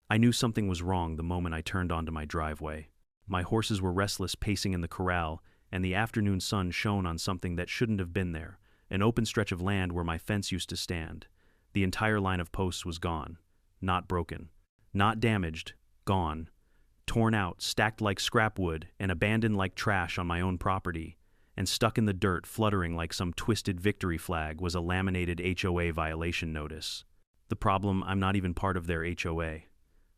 I knew something was wrong the moment I turned onto my driveway. My horses were restless, pacing in the corral, and the afternoon sun shone on something that shouldn't have been there, an open stretch of land where my fence used to stand. The entire line of posts was gone. Not broken. Not damaged. Gone. Torn out, stacked like scrap wood, and abandoned like trash on my own property. And stuck in the dirt, fluttering like some twisted victory flag, was a laminated HOA violation notice. The problem, I'm not even part of their HOA.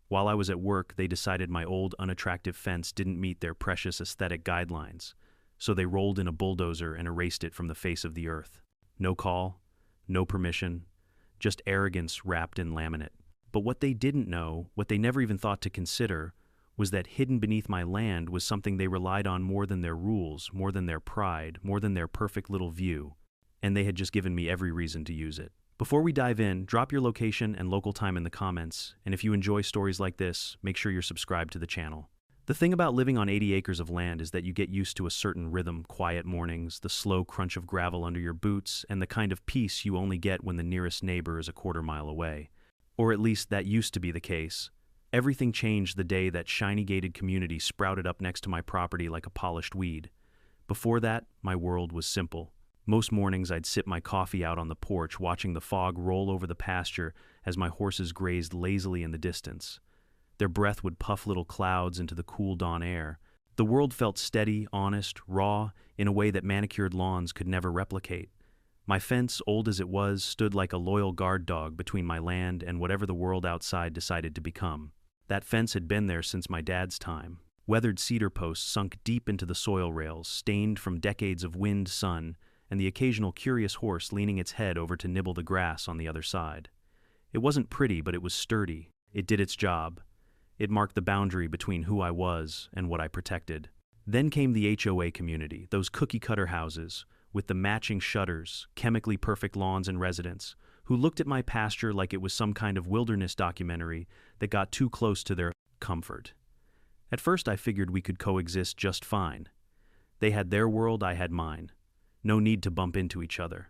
While I was at work, they decided my old, unattractive fence didn't meet their precious aesthetic guidelines, so they rolled in a bulldozer and erased it from the face of the earth. No call, no permission, just arrogance wrapped in laminate. But what they didn't know, what they never even thought to consider, was that hidden beneath my land was something they relied on more than their rules, more than their pride, more than their perfect little view, and they had just given me every reason to use it. Before we dive in, drop your location and local time in the comments, and if you enjoy stories like this, make sure you're subscribed to the channel. The thing about living on 80 acres of land is that you get used to a certain rhythm, quiet mornings, the slow crunch of gravel under your boots, and the kind of peace you only get when the nearest neighbor is a quarter-mile away. Or at least that used to be the case. Everything changed the day that shiny gated community sprouted up next to my property like a polished weed. Before that, my world was simple. Most mornings I'd sip my coffee out on the porch, watching the fog roll over the pasture as my horses grazed lazily in the distance. Their breath would puff little clouds into the cool dawn air. The world felt steady, honest, raw, in a way that manicured lawns could never replicate. My fence, old as it was, stood like a loyal guard dog between my land and whatever the world outside decided to become. That fence had been there since my dad's time. Weathered cedar posts sunk deep into the soil rails, stained from decades of wind, sun, and the occasional curious horse leaning its head over to nibble the grass on the other side. It wasn't pretty, but it was sturdy. It did its job. It marked the boundary between who I was and what I protected. Then came the HOA community, those cookie-cutter houses, with the matching shutters, chemically perfect lawns and residents, who looked at my pasture like it was some kind of wilderness documentary that got too close to their comfort. At first I figured we could coexist just fine. They had their world, I had mine. No need to bump into each other.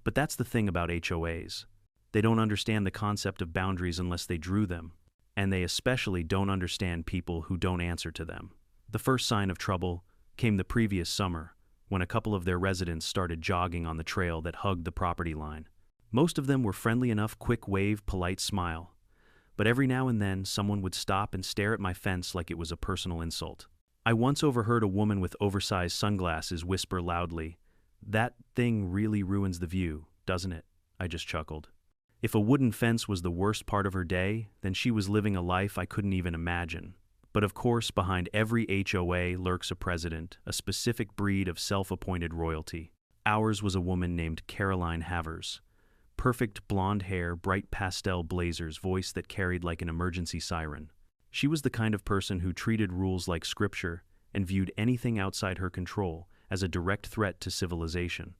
But that's the thing about HOAs. They don't understand the concept of boundaries unless they drew them, and they especially don't understand people who don't answer to them. The first sign of trouble came the previous summer, when a couple of their residents started jogging on the trail that hugged the property line. Most of them were friendly enough, quick wave, polite smile. But every now and then, someone would stop and stare at my fence like it was a personal insult. I once overheard a woman with oversized sunglasses whisper loudly, "That thing really ruins the view, doesn't it?" I just chuckled. If a wooden fence was the worst part of her day, then she was living a life I couldn't even imagine. But of course, behind every HOA lurks a president, a specific breed of self-appointed royalty. Ours was a woman named Caroline Havers. Perfect blonde hair, bright pastel blazers, voice that carried like an emergency siren. She was the kind of person who treated rules like scripture and viewed anything outside her control as a direct threat to civilization.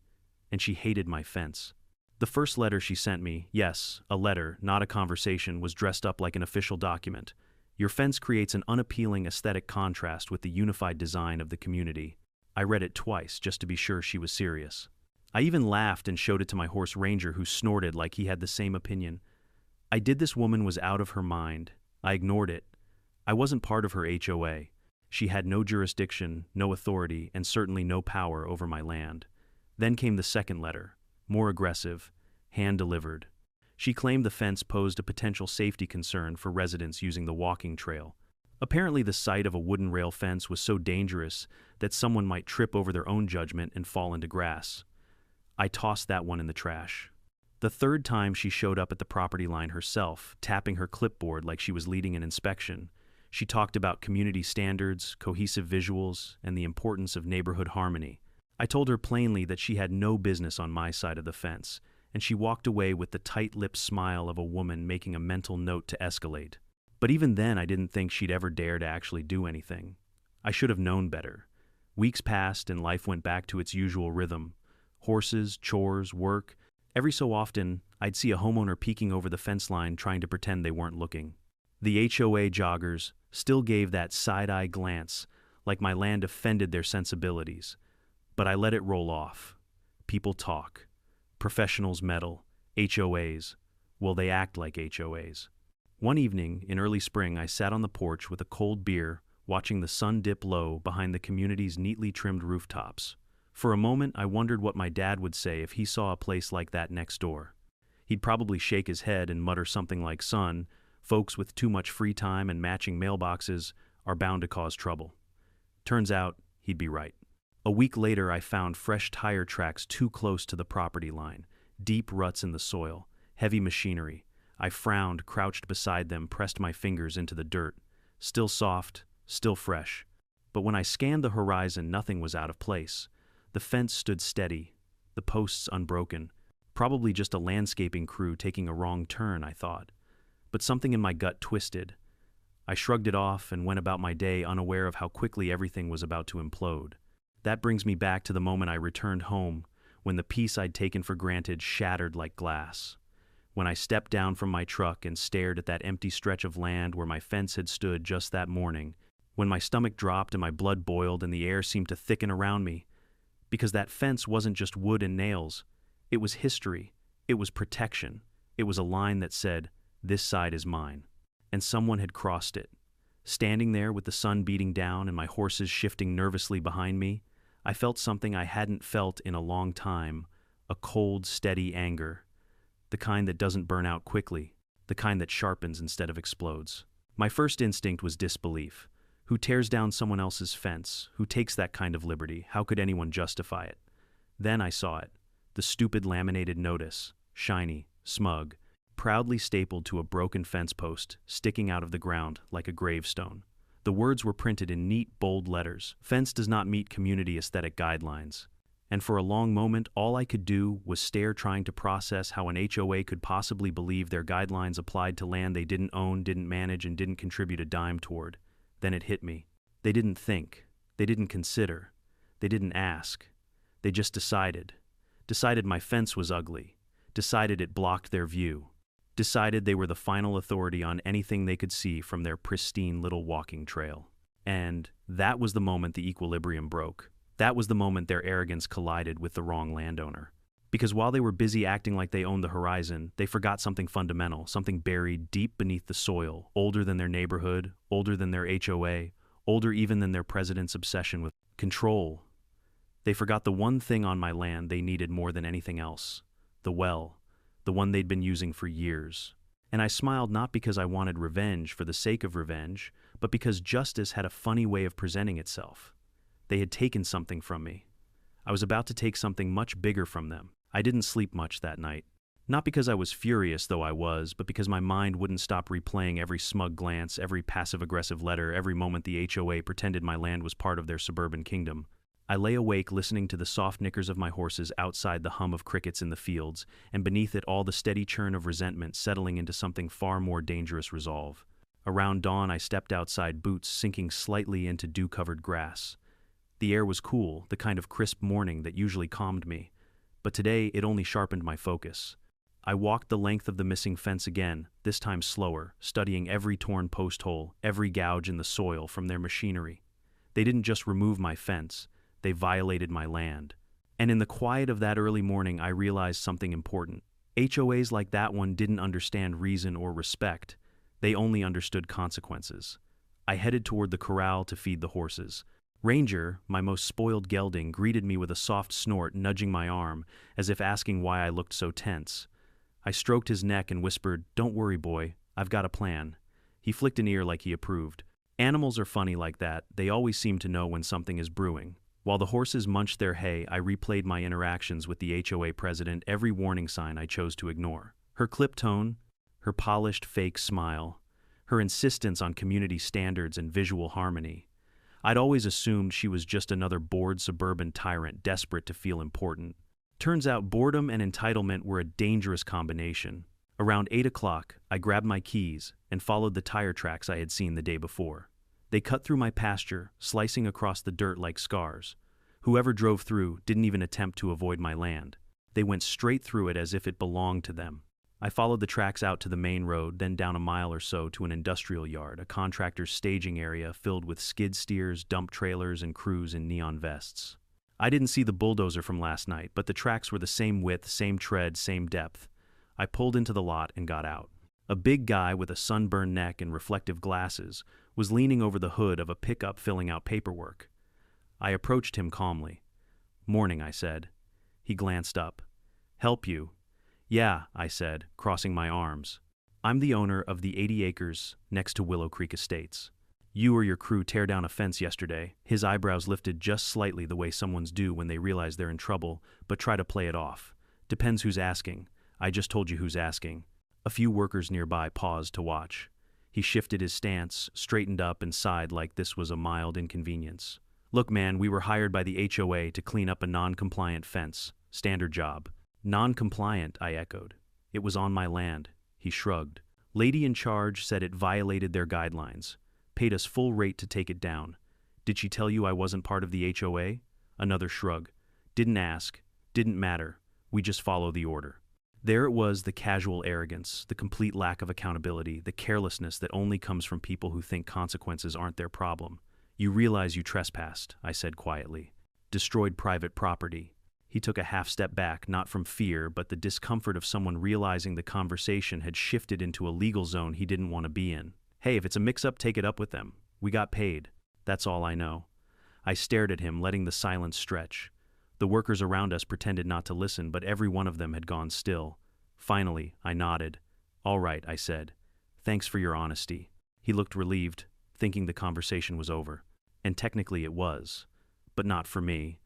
And she hated my fence. The first letter she sent me, yes, a letter, not a conversation, was dressed up like an official document. Your fence creates an unappealing aesthetic contrast with the unified design of the community. I read it twice just to be sure she was serious. I even laughed and showed it to my horse Ranger, who snorted like he had the same opinion. I did. This woman was out of her mind. I ignored it. I wasn't part of her HOA. She had no jurisdiction, no authority, and certainly no power over my land. Then came the second letter, more aggressive, hand-delivered. She claimed the fence posed a potential safety concern for residents using the walking trail. Apparently the sight of a wooden rail fence was so dangerous that someone might trip over their own judgment and fall into grass. I tossed that one in the trash. The third time she showed up at the property line herself, tapping her clipboard like she was leading an inspection. She talked about community standards, cohesive visuals, and the importance of neighborhood harmony. I told her plainly that she had no business on my side of the fence, and she walked away with the tight-lipped smile of a woman making a mental note to escalate. But even then, I didn't think she'd ever dare to actually do anything. I should have known better. Weeks passed and life went back to its usual rhythm. Horses, chores, work. Every so often, I'd see a homeowner peeking over the fence line trying to pretend they weren't looking. The HOA joggers still gave that side-eye glance, like my land offended their sensibilities. But I let it roll off. People talk. Professionals meddle. HOAs. Well, they act like HOAs. One evening, in early spring, I sat on the porch with a cold beer, watching the sun dip low behind the community's neatly trimmed rooftops. For a moment, I wondered what my dad would say if he saw a place like that next door. He'd probably shake his head and mutter something like, "Son, folks with too much free time and matching mailboxes are bound to cause trouble." Turns out, he'd be right. A week later, I found fresh tire tracks too close to the property line, deep ruts in the soil, heavy machinery. I frowned, crouched beside them, pressed my fingers into the dirt. Still soft, still fresh. But when I scanned the horizon, nothing was out of place. The fence stood steady, the posts unbroken. Probably just a landscaping crew taking a wrong turn, I thought. But something in my gut twisted. I shrugged it off and went about my day, unaware of how quickly everything was about to implode. That brings me back to the moment I returned home, when the peace I'd taken for granted shattered like glass. When I stepped down from my truck and stared at that empty stretch of land where my fence had stood just that morning, when my stomach dropped and my blood boiled and the air seemed to thicken around me. Because that fence wasn't just wood and nails. It was history. It was protection. It was a line that said, "This side is mine." And someone had crossed it. Standing there with the sun beating down and my horses shifting nervously behind me, I felt something I hadn't felt in a long time, a cold, steady anger. The kind that doesn't burn out quickly, the kind that sharpens instead of explodes. My first instinct was disbelief. Who tears down someone else's fence? Who takes that kind of liberty? How could anyone justify it? Then I saw it. The stupid laminated notice, shiny, smug, proudly stapled to a broken fence post, sticking out of the ground like a gravestone. The words were printed in neat, bold letters. "Fence does not meet community aesthetic guidelines." And for a long moment, all I could do was stare, trying to process how an HOA could possibly believe their guidelines applied to land they didn't own, didn't manage, and didn't contribute a dime toward. Then it hit me. They didn't think. They didn't consider. They didn't ask. They just decided. Decided my fence was ugly. Decided it blocked their view. Decided they were the final authority on anything they could see from their pristine little walking trail. And that was the moment the equilibrium broke. That was the moment their arrogance collided with the wrong landowner. Because while they were busy acting like they owned the horizon, they forgot something fundamental, something buried deep beneath the soil, older than their neighborhood, older than their HOA, older even than their president's obsession with control. They forgot the one thing on my land they needed more than anything else: the well, the one they'd been using for years. And I smiled, not because I wanted revenge for the sake of revenge, but because justice had a funny way of presenting itself. They had taken something from me. I was about to take something much bigger from them. I didn't sleep much that night. Not because I was furious, though I was, but because my mind wouldn't stop replaying every smug glance, every passive-aggressive letter, every moment the HOA pretended my land was part of their suburban kingdom. I lay awake listening to the soft nickers of my horses outside, the hum of crickets in the fields, and beneath it all the steady churn of resentment settling into something far more dangerous: resolve. Around dawn, I stepped outside, boots sinking slightly into dew-covered grass. The air was cool, the kind of crisp morning that usually calmed me. But today, it only sharpened my focus. I walked the length of the missing fence again, this time slower, studying every torn post hole, every gouge in the soil from their machinery. They didn't just remove my fence, they violated my land. And in the quiet of that early morning, I realized something important. HOAs like that one didn't understand reason or respect. They only understood consequences. I headed toward the corral to feed the horses. Ranger, my most spoiled gelding, greeted me with a soft snort, nudging my arm, as if asking why I looked so tense. I stroked his neck and whispered, "Don't worry, boy, I've got a plan." He flicked an ear like he approved. Animals are funny like that. They always seem to know when something is brewing. While the horses munched their hay, I replayed my interactions with the HOA president, every warning sign I chose to ignore. Her clipped tone, her polished fake smile, her insistence on community standards and visual harmony. I'd always assumed she was just another bored suburban tyrant desperate to feel important. Turns out boredom and entitlement were a dangerous combination. Around 8 o'clock, I grabbed my keys and followed the tire tracks I had seen the day before. They cut through my pasture, slicing across the dirt like scars. Whoever drove through didn't even attempt to avoid my land. They went straight through it as if it belonged to them. I followed the tracks out to the main road, then down a mile or so to an industrial yard, a contractor's staging area filled with skid steers, dump trailers, and crews in neon vests. I didn't see the bulldozer from last night, but the tracks were the same width, same tread, same depth. I pulled into the lot and got out. A big guy with a sunburned neck and reflective glasses was leaning over the hood of a pickup filling out paperwork. I approached him calmly. "Morning," I said. He glanced up. "Help you?" "Yeah," I said, crossing my arms. "I'm the owner of the 80 acres next to Willow Creek Estates. You or your crew tear down a fence yesterday." His eyebrows lifted just slightly, the way someone's do when they realize they're in trouble, but try to play it off. "Depends who's asking." "I just told you who's asking." A few workers nearby paused to watch. He shifted his stance, straightened up, and sighed like this was a mild inconvenience. "Look, man, we were hired by the HOA to clean up a non-compliant fence. Standard job." "Non-compliant," I echoed. "It was on my land." He shrugged. "Lady in charge said it violated their guidelines. Paid us full rate to take it down." "Did she tell you I wasn't part of the HOA?" Another shrug. "Didn't ask. Didn't matter. We just follow the order." There it was, the casual arrogance, the complete lack of accountability, the carelessness that only comes from people who think consequences aren't their problem. "You realize you trespassed," I said quietly. "Destroyed private property." He took a half step back, not from fear, but the discomfort of someone realizing the conversation had shifted into a legal zone he didn't want to be in. "Hey, if it's a mix-up, take it up with them. We got paid. That's all I know." I stared at him, letting the silence stretch. The workers around us pretended not to listen, but every one of them had gone still. Finally, I nodded. "All right," I said. "Thanks for your honesty." He looked relieved, thinking the conversation was over. And technically it was. But not for me.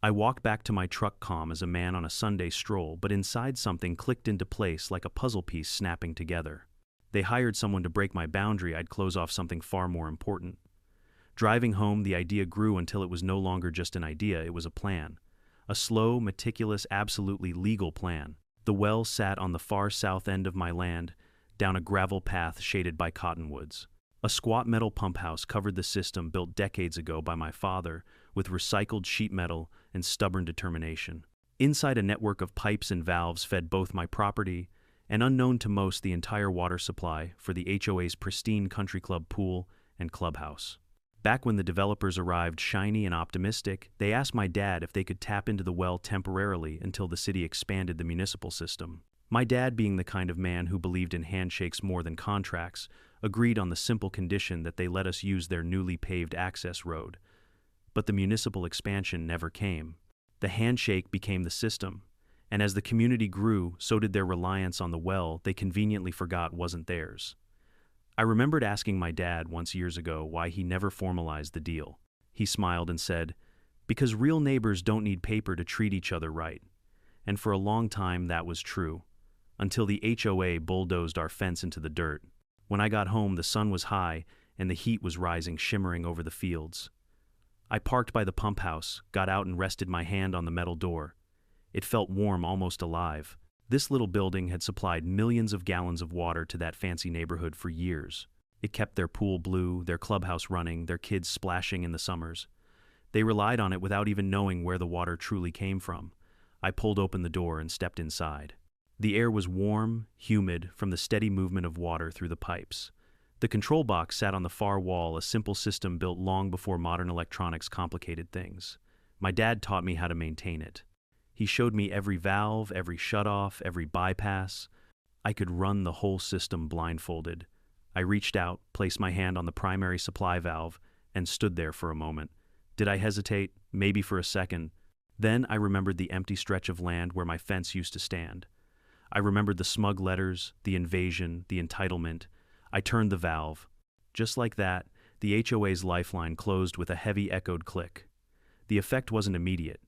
I walked back to my truck calm as a man on a Sunday stroll, but inside something clicked into place like a puzzle piece snapping together. They hired someone to break my boundary. I'd close off something far more important. Driving home, the idea grew until it was no longer just an idea, it was a plan. A slow, meticulous, absolutely legal plan. The well sat on the far south end of my land, down a gravel path shaded by cottonwoods. A squat metal pump house covered the system, built decades ago by my father, with recycled sheet metal and stubborn determination. Inside, a network of pipes and valves fed both my property and, unknown to most, the entire water supply for the HOA's pristine country club pool and clubhouse. Back when the developers arrived shiny and optimistic, they asked my dad if they could tap into the well temporarily until the city expanded the municipal system. My dad, being the kind of man who believed in handshakes more than contracts, agreed on the simple condition that they let us use their newly paved access road. But the municipal expansion never came. The handshake became the system, and as the community grew, so did their reliance on the well they conveniently forgot wasn't theirs. I remembered asking my dad once years ago why he never formalized the deal. He smiled and said, "Because real neighbors don't need paper to treat each other right." And for a long time that was true, until the HOA bulldozed our fence into the dirt. When I got home, the sun was high and the heat was rising, shimmering over the fields. I parked by the pump house, got out and rested my hand on the metal door. It felt warm, almost alive. This little building had supplied millions of gallons of water to that fancy neighborhood for years. It kept their pool blue, their clubhouse running, their kids splashing in the summers. They relied on it without even knowing where the water truly came from. I pulled open the door and stepped inside. The air was warm, humid, from the steady movement of water through the pipes. The control box sat on the far wall, a simple system built long before modern electronics complicated things. My dad taught me how to maintain it. He showed me every valve, every shutoff, every bypass. I could run the whole system blindfolded. I reached out, placed my hand on the primary supply valve, and stood there for a moment. Did I hesitate? Maybe for a second. Then I remembered the empty stretch of land where my fence used to stand. I remembered the smug letters, the invasion, the entitlement. I turned the valve. Just like that, the HOA's lifeline closed with a heavy echoed click. The effect wasn't immediate.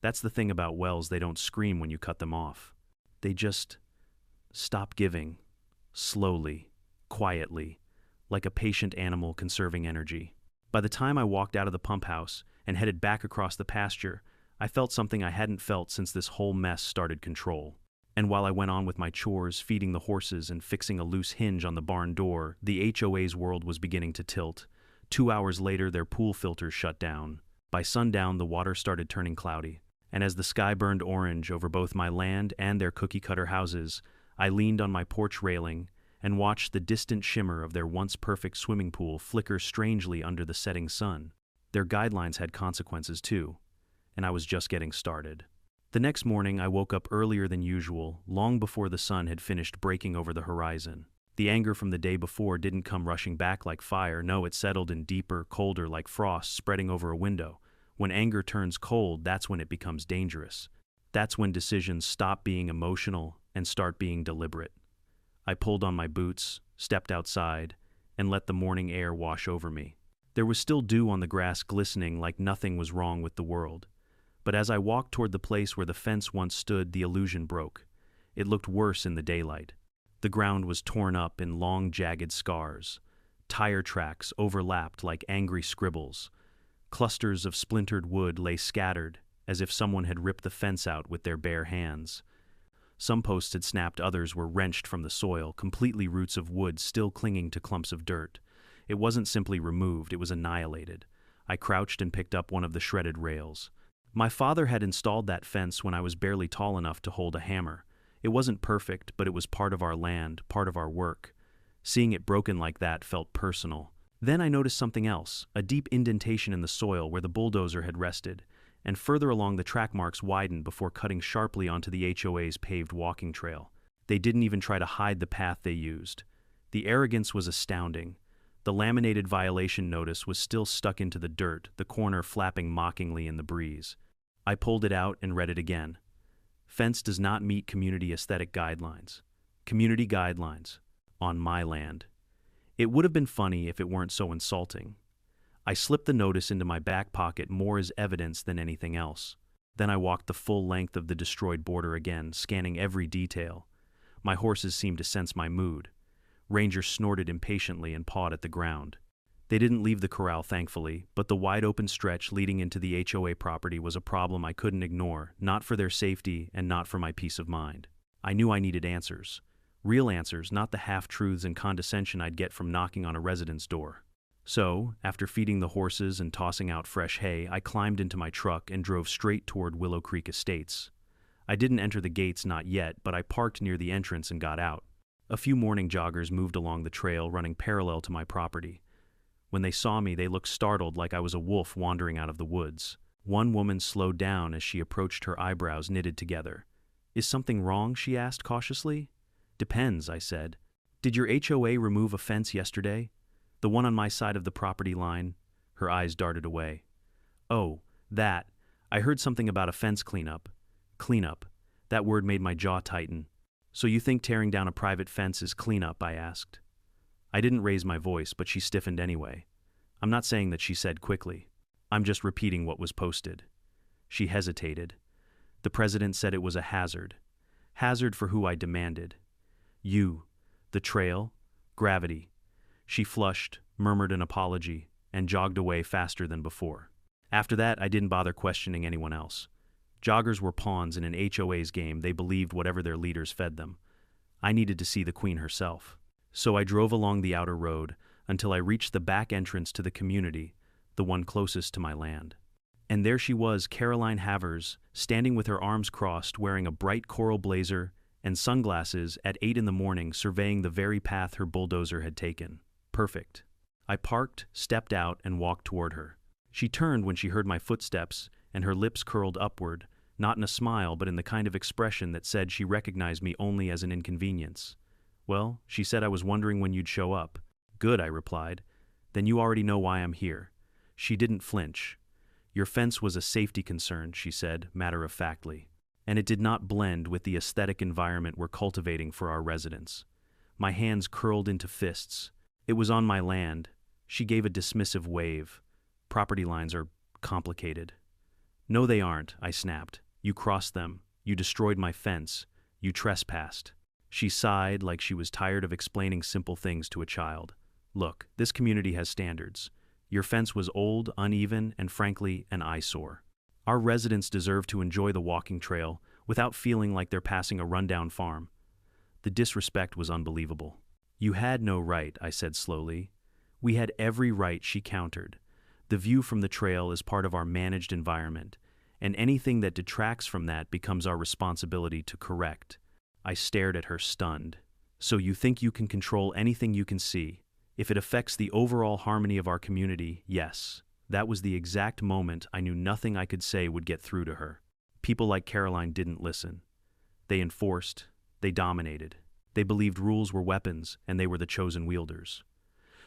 That's the thing about wells, they don't scream when you cut them off. They just stop giving, slowly, quietly, like a patient animal conserving energy. By the time I walked out of the pump house and headed back across the pasture, I felt something I hadn't felt since this whole mess started control. And while I went on with my chores, feeding the horses and fixing a loose hinge on the barn door, the HOA's world was beginning to tilt. 2 hours later, their pool filters shut down. By sundown, the water started turning cloudy. And as the sky burned orange over both my land and their cookie-cutter houses, I leaned on my porch railing and watched the distant shimmer of their once-perfect swimming pool flicker strangely under the setting sun. Their guidelines had consequences too, and I was just getting started. The next morning, I woke up earlier than usual, long before the sun had finished breaking over the horizon. The anger from the day before didn't come rushing back like fire. No, it settled in deeper, colder, like frost spreading over a window. When anger turns cold, that's when it becomes dangerous. That's when decisions stop being emotional and start being deliberate. I pulled on my boots, stepped outside, and let the morning air wash over me. There was still dew on the grass glistening like nothing was wrong with the world. But as I walked toward the place where the fence once stood, the illusion broke. It looked worse in the daylight. The ground was torn up in long, jagged scars. Tire tracks overlapped like angry scribbles. Clusters of splintered wood lay scattered, as if someone had ripped the fence out with their bare hands. Some posts had snapped, others were wrenched from the soil, completely roots of wood still clinging to clumps of dirt. It wasn't simply removed, it was annihilated. I crouched and picked up one of the shredded rails. My father had installed that fence when I was barely tall enough to hold a hammer. It wasn't perfect, but it was part of our land, part of our work. Seeing it broken like that felt personal. Then I noticed something else, a deep indentation in the soil where the bulldozer had rested, and further along the track marks widened before cutting sharply onto the HOA's paved walking trail. They didn't even try to hide the path they used. The arrogance was astounding. The laminated violation notice was still stuck into the dirt, the corner flapping mockingly in the breeze. I pulled it out and read it again. Fence does not meet community aesthetic guidelines. Community guidelines. On my land. It would have been funny if it weren't so insulting. I slipped the notice into my back pocket more as evidence than anything else. Then I walked the full length of the destroyed border again, scanning every detail. My horses seemed to sense my mood. Ranger snorted impatiently and pawed at the ground. They didn't leave the corral, thankfully, but the wide-open stretch leading into the HOA property was a problem I couldn't ignore, not for their safety and not for my peace of mind. I knew I needed answers. Real answers, not the half-truths and condescension I'd get from knocking on a resident's door. So, after feeding the horses and tossing out fresh hay, I climbed into my truck and drove straight toward Willow Creek Estates. I didn't enter the gates, not yet, but I parked near the entrance and got out. A few morning joggers moved along the trail, running parallel to my property. When they saw me, they looked startled, like I was a wolf wandering out of the woods. One woman slowed down as she approached, her eyebrows knitted together. "Is something wrong?" she asked cautiously. "Depends," I said. "Did your HOA remove a fence yesterday? The one on my side of the property line?" Her eyes darted away. "Oh, that. I heard something about a fence cleanup." Cleanup. That word made my jaw tighten. "So you think tearing down a private fence is cleanup?" I asked. I didn't raise my voice, but she stiffened anyway. "I'm not saying that," she said quickly. "I'm just repeating what was posted." She hesitated. "The president said it was a hazard." "Hazard for who?" I demanded. "You. The trail. Gravity." She flushed, murmured an apology, and jogged away faster than before. After that, I didn't bother questioning anyone else. Joggers were pawns in an HOA's game. They believed whatever their leaders fed them. I needed to see the queen herself. So I drove along the outer road until I reached the back entrance to the community, the one closest to my land. And there she was, Caroline Havers, standing with her arms crossed, wearing a bright coral blazer and sunglasses at 8 in the morning, surveying the very path her bulldozer had taken. Perfect. I parked, stepped out, and walked toward her. She turned when she heard my footsteps, and her lips curled upward, not in a smile, but in the kind of expression that said she recognized me only as an inconvenience. "Well," she said, "I was wondering when you'd show up." "Good," I replied. "Then you already know why I'm here." She didn't flinch. "Your fence was a safety concern," she said, matter-of-factly. "And it did not blend with the aesthetic environment we're cultivating for our residents." My hands curled into fists. "It was on my land." She gave a dismissive wave. "Property lines are complicated." "No, they aren't," I snapped. "You crossed them. You destroyed my fence. You trespassed." She sighed, like she was tired of explaining simple things to a child. "Look, this community has standards. Your fence was old, uneven, and frankly, an eyesore. Our residents deserve to enjoy the walking trail without feeling like they're passing a rundown farm." The disrespect was unbelievable. "You had no right," I said slowly. "We had every right," she countered. "The view from the trail is part of our managed environment, and anything that detracts from that becomes our responsibility to correct." I stared at her, stunned. "So you think you can control anything you can see? If it affects the overall harmony of our community, yes." That was the exact moment I knew nothing I could say would get through to her. People like Caroline didn't listen. They enforced. They dominated. They believed rules were weapons, and they were the chosen wielders.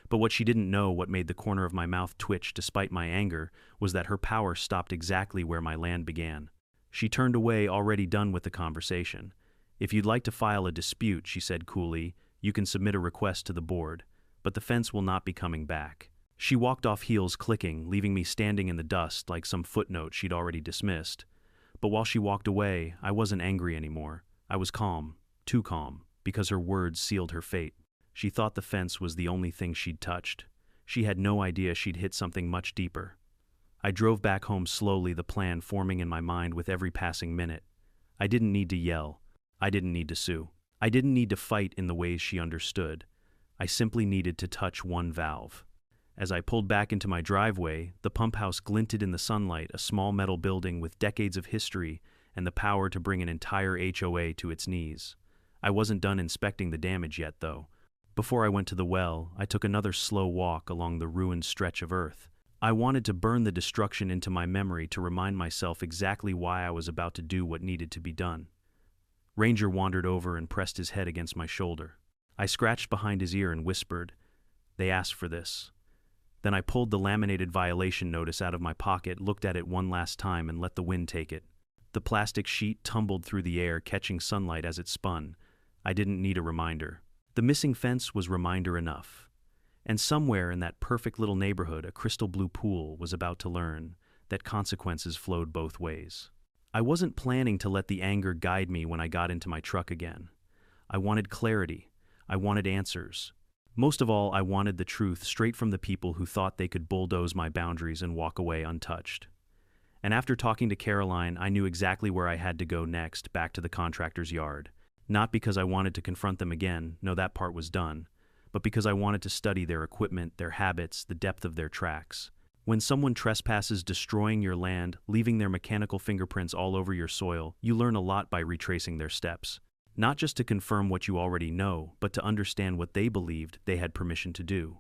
But what she didn't know, what made the corner of my mouth twitch despite my anger, was that her power stopped exactly where my land began. She turned away, already done with the conversation. "If you'd like to file a dispute," she said coolly, "you can submit a request to the board, but the fence will not be coming back." She walked off, heels clicking, leaving me standing in the dust like some footnote she'd already dismissed. But while she walked away, I wasn't angry anymore. I was calm, too calm, because her words sealed her fate. She thought the fence was the only thing she'd touched. She had no idea she'd hit something much deeper. I drove back home slowly, the plan forming in my mind with every passing minute. I didn't need to yell. I didn't need to sue. I didn't need to fight in the ways she understood. I simply needed to touch one valve. As I pulled back into my driveway, the pump house glinted in the sunlight, a small metal building with decades of history and the power to bring an entire HOA to its knees. I wasn't done inspecting the damage yet, though. Before I went to the well, I took another slow walk along the ruined stretch of earth. I wanted to burn the destruction into my memory to remind myself exactly why I was about to do what needed to be done. Ranger wandered over and pressed his head against my shoulder. I scratched behind his ear and whispered, "They asked for this." Then I pulled the laminated violation notice out of my pocket, looked at it one last time, and let the wind take it. The plastic sheet tumbled through the air, catching sunlight as it spun. I didn't need a reminder. The missing fence was reminder enough. And somewhere in that perfect little neighborhood, a crystal blue pool was about to learn that consequences flowed both ways. I wasn't planning to let the anger guide me when I got into my truck again. I wanted clarity. I wanted answers. Most of all, I wanted the truth straight from the people who thought they could bulldoze my boundaries and walk away untouched. And after talking to Caroline, I knew exactly where I had to go next, back to the contractor's yard. Not because I wanted to confront them again, no, that part was done, but because I wanted to study their equipment, their habits, the depth of their tracks. When someone trespasses, destroying your land, leaving their mechanical fingerprints all over your soil, you learn a lot by retracing their steps. Not just to confirm what you already know, but to understand what they believed they had permission to do.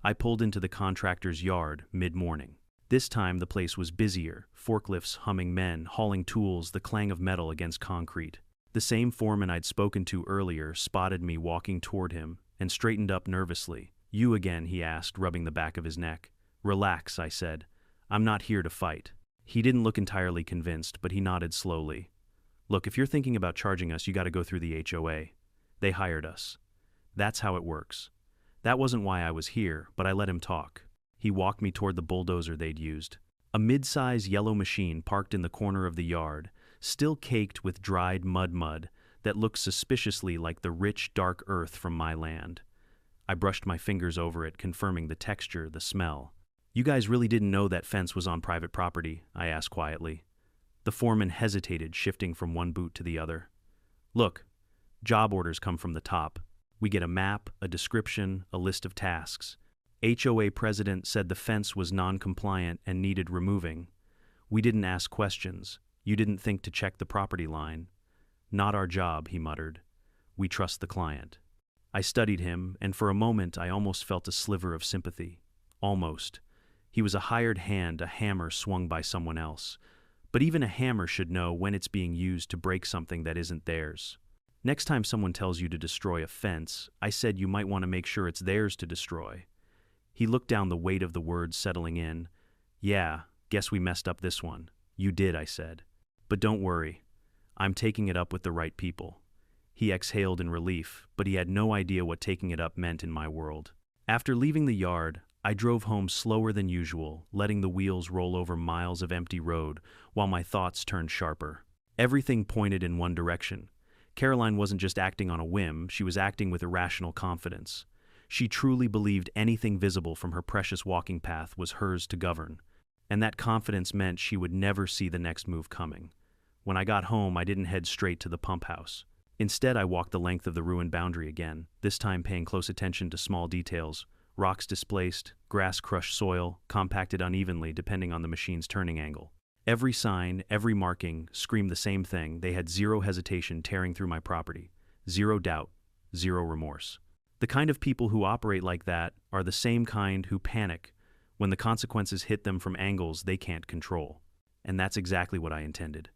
I pulled into the contractor's yard mid-morning. This time the place was busier, forklifts humming, men hauling tools, the clang of metal against concrete. The same foreman I'd spoken to earlier spotted me walking toward him and straightened up nervously. "You again?" he asked, rubbing the back of his neck. "Relax," I said. "I'm not here to fight." He didn't look entirely convinced, but he nodded slowly. "Look, if you're thinking about charging us, you got to go through the HOA. They hired us. That's how it works. That wasn't why I was here, but I let him talk." He walked me toward the bulldozer they'd used. A mid-size yellow machine parked in the corner of the yard, still caked with dried mud that looked suspiciously like the rich, dark earth from my land. I brushed my fingers over it, confirming the texture, the smell. "You guys really didn't know that fence was on private property?" I asked quietly. The foreman hesitated, shifting from one boot to the other. "Look, job orders come from the top. We get a map, a description, a list of tasks. HOA president said the fence was non-compliant and needed removing. We didn't ask questions. You didn't think to check the property line. Not our job," he muttered. "We trust the client." I studied him, and for a moment I almost felt a sliver of sympathy. Almost. He was a hired hand, a hammer swung by someone else. But even a hammer should know when it's being used to break something that isn't theirs. "Next time someone tells you to destroy a fence," I said, "you might want to make sure it's theirs to destroy." He looked down, the weight of the words settling in. "Yeah, guess we messed up this one." "You did," I said. "But don't worry. I'm taking it up with the right people." He exhaled in relief, but he had no idea what taking it up meant in my world. After leaving the yard, I drove home slower than usual, letting the wheels roll over miles of empty road while my thoughts turned sharper. Everything pointed in one direction. Caroline wasn't just acting on a whim, she was acting with irrational confidence. She truly believed anything visible from her precious walking path was hers to govern, and that confidence meant she would never see the next move coming. When I got home, I didn't head straight to the pump house. Instead, I walked the length of the ruined boundary again, this time paying close attention to small details. Rocks displaced, grass-crushed soil, compacted unevenly depending on the machine's turning angle. Every sign, every marking, screamed the same thing. They had zero hesitation tearing through my property. Zero doubt, zero remorse. The kind of people who operate like that are the same kind who panic when the consequences hit them from angles they can't control. And that's exactly what I intended.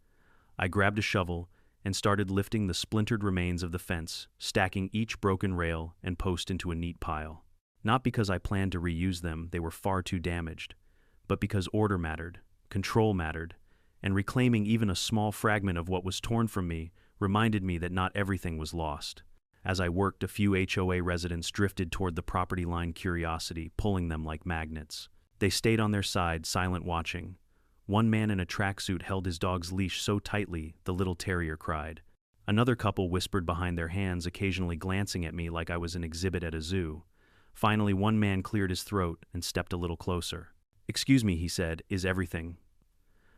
I grabbed a shovel and started lifting the splintered remains of the fence, stacking each broken rail and post into a neat pile. Not because I planned to reuse them, they were far too damaged, but because order mattered, control mattered, and reclaiming even a small fragment of what was torn from me reminded me that not everything was lost. As I worked, a few HOA residents drifted toward the property line, curiosity pulling them like magnets. They stayed on their side, silent, watching. One man in a tracksuit held his dog's leash so tightly the little terrier cried. Another couple whispered behind their hands, occasionally glancing at me like I was an exhibit at a zoo. Finally, one man cleared his throat and stepped a little closer. "Excuse me," he said, "is everything?"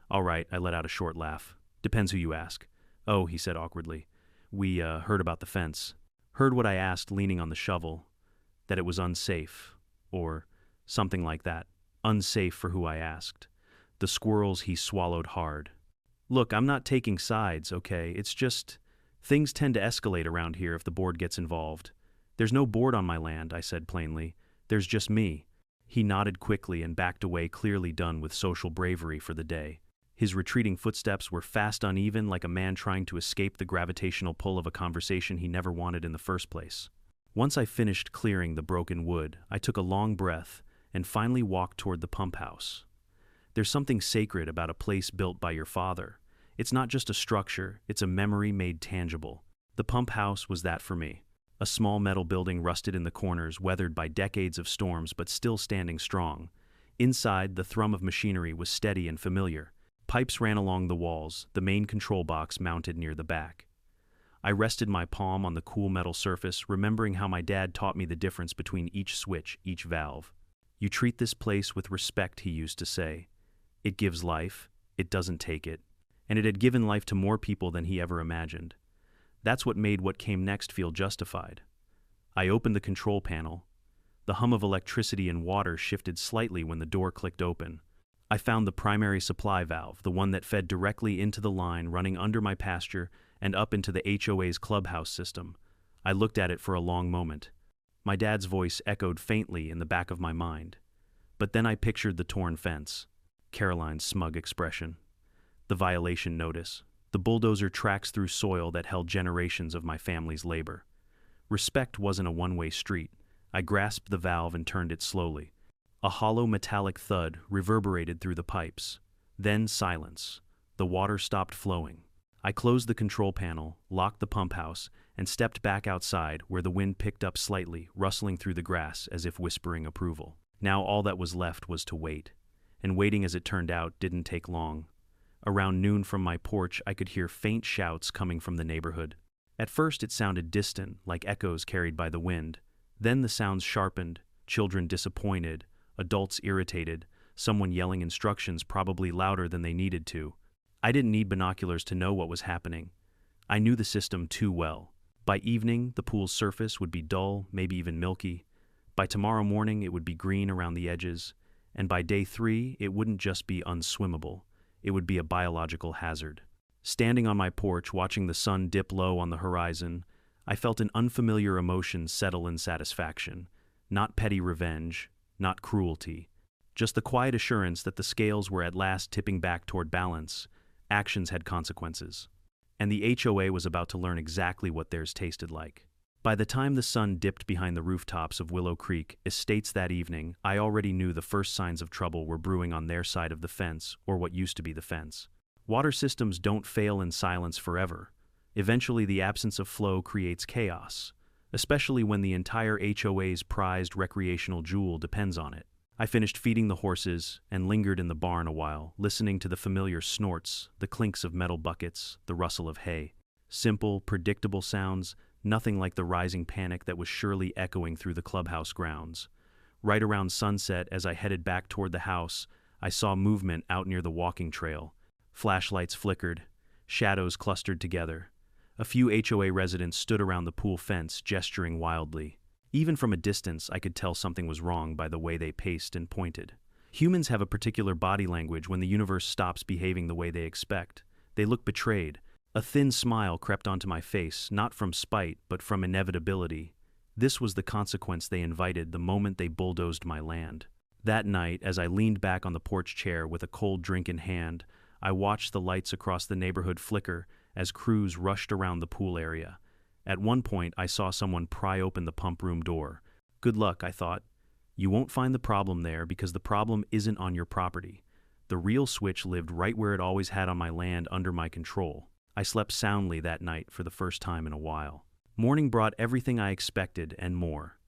"All right," I let out a short laugh. "Depends who you ask." "Oh," he said awkwardly. "We heard about the fence." Heard what I asked, leaning on the shovel. That it was unsafe. Or something like that. Unsafe for who I asked. The squirrels he swallowed hard. "Look, I'm not taking sides, okay? It's just, things tend to escalate around here if the board gets involved. There's no board on my land," I said plainly. "There's just me." He nodded quickly and backed away, clearly done with social bravery for the day. His retreating footsteps were fast, uneven, like a man trying to escape the gravitational pull of a conversation he never wanted in the first place. Once I finished clearing the broken wood, I took a long breath and finally walked toward the pump house. There's something sacred about a place built by your father. It's not just a structure, it's a memory made tangible. The pump house was that for me. A small metal building, rusted in the corners, weathered by decades of storms but still standing strong. Inside, the thrum of machinery was steady and familiar. Pipes ran along the walls, the main control box mounted near the back. I rested my palm on the cool metal surface, remembering how my dad taught me the difference between each switch, each valve. "You treat this place with respect," he used to say. "It gives life, it doesn't take it." And it had given life to more people than he ever imagined. That's what made what came next feel justified. I opened the control panel. The hum of electricity and water shifted slightly when the door clicked open. I found the primary supply valve, the one that fed directly into the line running under my pasture and up into the HOA's clubhouse system. I looked at it for a long moment. My dad's voice echoed faintly in the back of my mind. But then I pictured the torn fence, Caroline's smug expression, the violation notice, the bulldozer tracks through soil that held generations of my family's labor. Respect wasn't a one-way street. I grasped the valve and turned it slowly. A hollow metallic thud reverberated through the pipes. Then silence. The water stopped flowing. I closed the control panel, locked the pump house, and stepped back outside where the wind picked up slightly, rustling through the grass as if whispering approval. Now all that was left was to wait. And waiting, as it turned out, didn't take long. Around noon from my porch, I could hear faint shouts coming from the neighborhood. At first it sounded distant, like echoes carried by the wind. Then the sounds sharpened, children disappointed, adults irritated, someone yelling instructions probably louder than they needed to. I didn't need binoculars to know what was happening. I knew the system too well. By evening, the pool's surface would be dull, maybe even milky. By tomorrow morning, it would be green around the edges. And by day 3, it wouldn't just be unswimmable. It would be a biological hazard. Standing on my porch, watching the sun dip low on the horizon, I felt an unfamiliar emotion settle in satisfaction. Not petty revenge, not cruelty. Just the quiet assurance that the scales were at last tipping back toward balance. Actions had consequences. And the HOA was about to learn exactly what theirs tasted like. By the time the sun dipped behind the rooftops of Willow Creek Estates that evening, I already knew the first signs of trouble were brewing on their side of the fence, or what used to be the fence. Water systems don't fail in silence forever. Eventually, the absence of flow creates chaos, especially when the entire HOA's prized recreational jewel depends on it. I finished feeding the horses and lingered in the barn a while, listening to the familiar snorts, the clinks of metal buckets, the rustle of hay. Simple, predictable sounds, nothing like the rising panic that was surely echoing through the clubhouse grounds. Right around sunset, as I headed back toward the house, I saw movement out near the walking trail. Flashlights flickered, shadows clustered together. A few HOA residents stood around the pool fence, gesturing wildly. Even from a distance, I could tell something was wrong by the way they paced and pointed. Humans have a particular body language when the universe stops behaving the way they expect. They look betrayed. A thin smile crept onto my face, not from spite, but from inevitability. This was the consequence they invited the moment they bulldozed my land. That night, as I leaned back on the porch chair with a cold drink in hand, I watched the lights across the neighborhood flicker as crews rushed around the pool area. At one point, I saw someone pry open the pump room door. Good luck, I thought. You won't find the problem there because the problem isn't on your property. The real switch lived right where it always had on my land under my control. I slept soundly that night for the first time in a while. Morning brought everything I expected and more.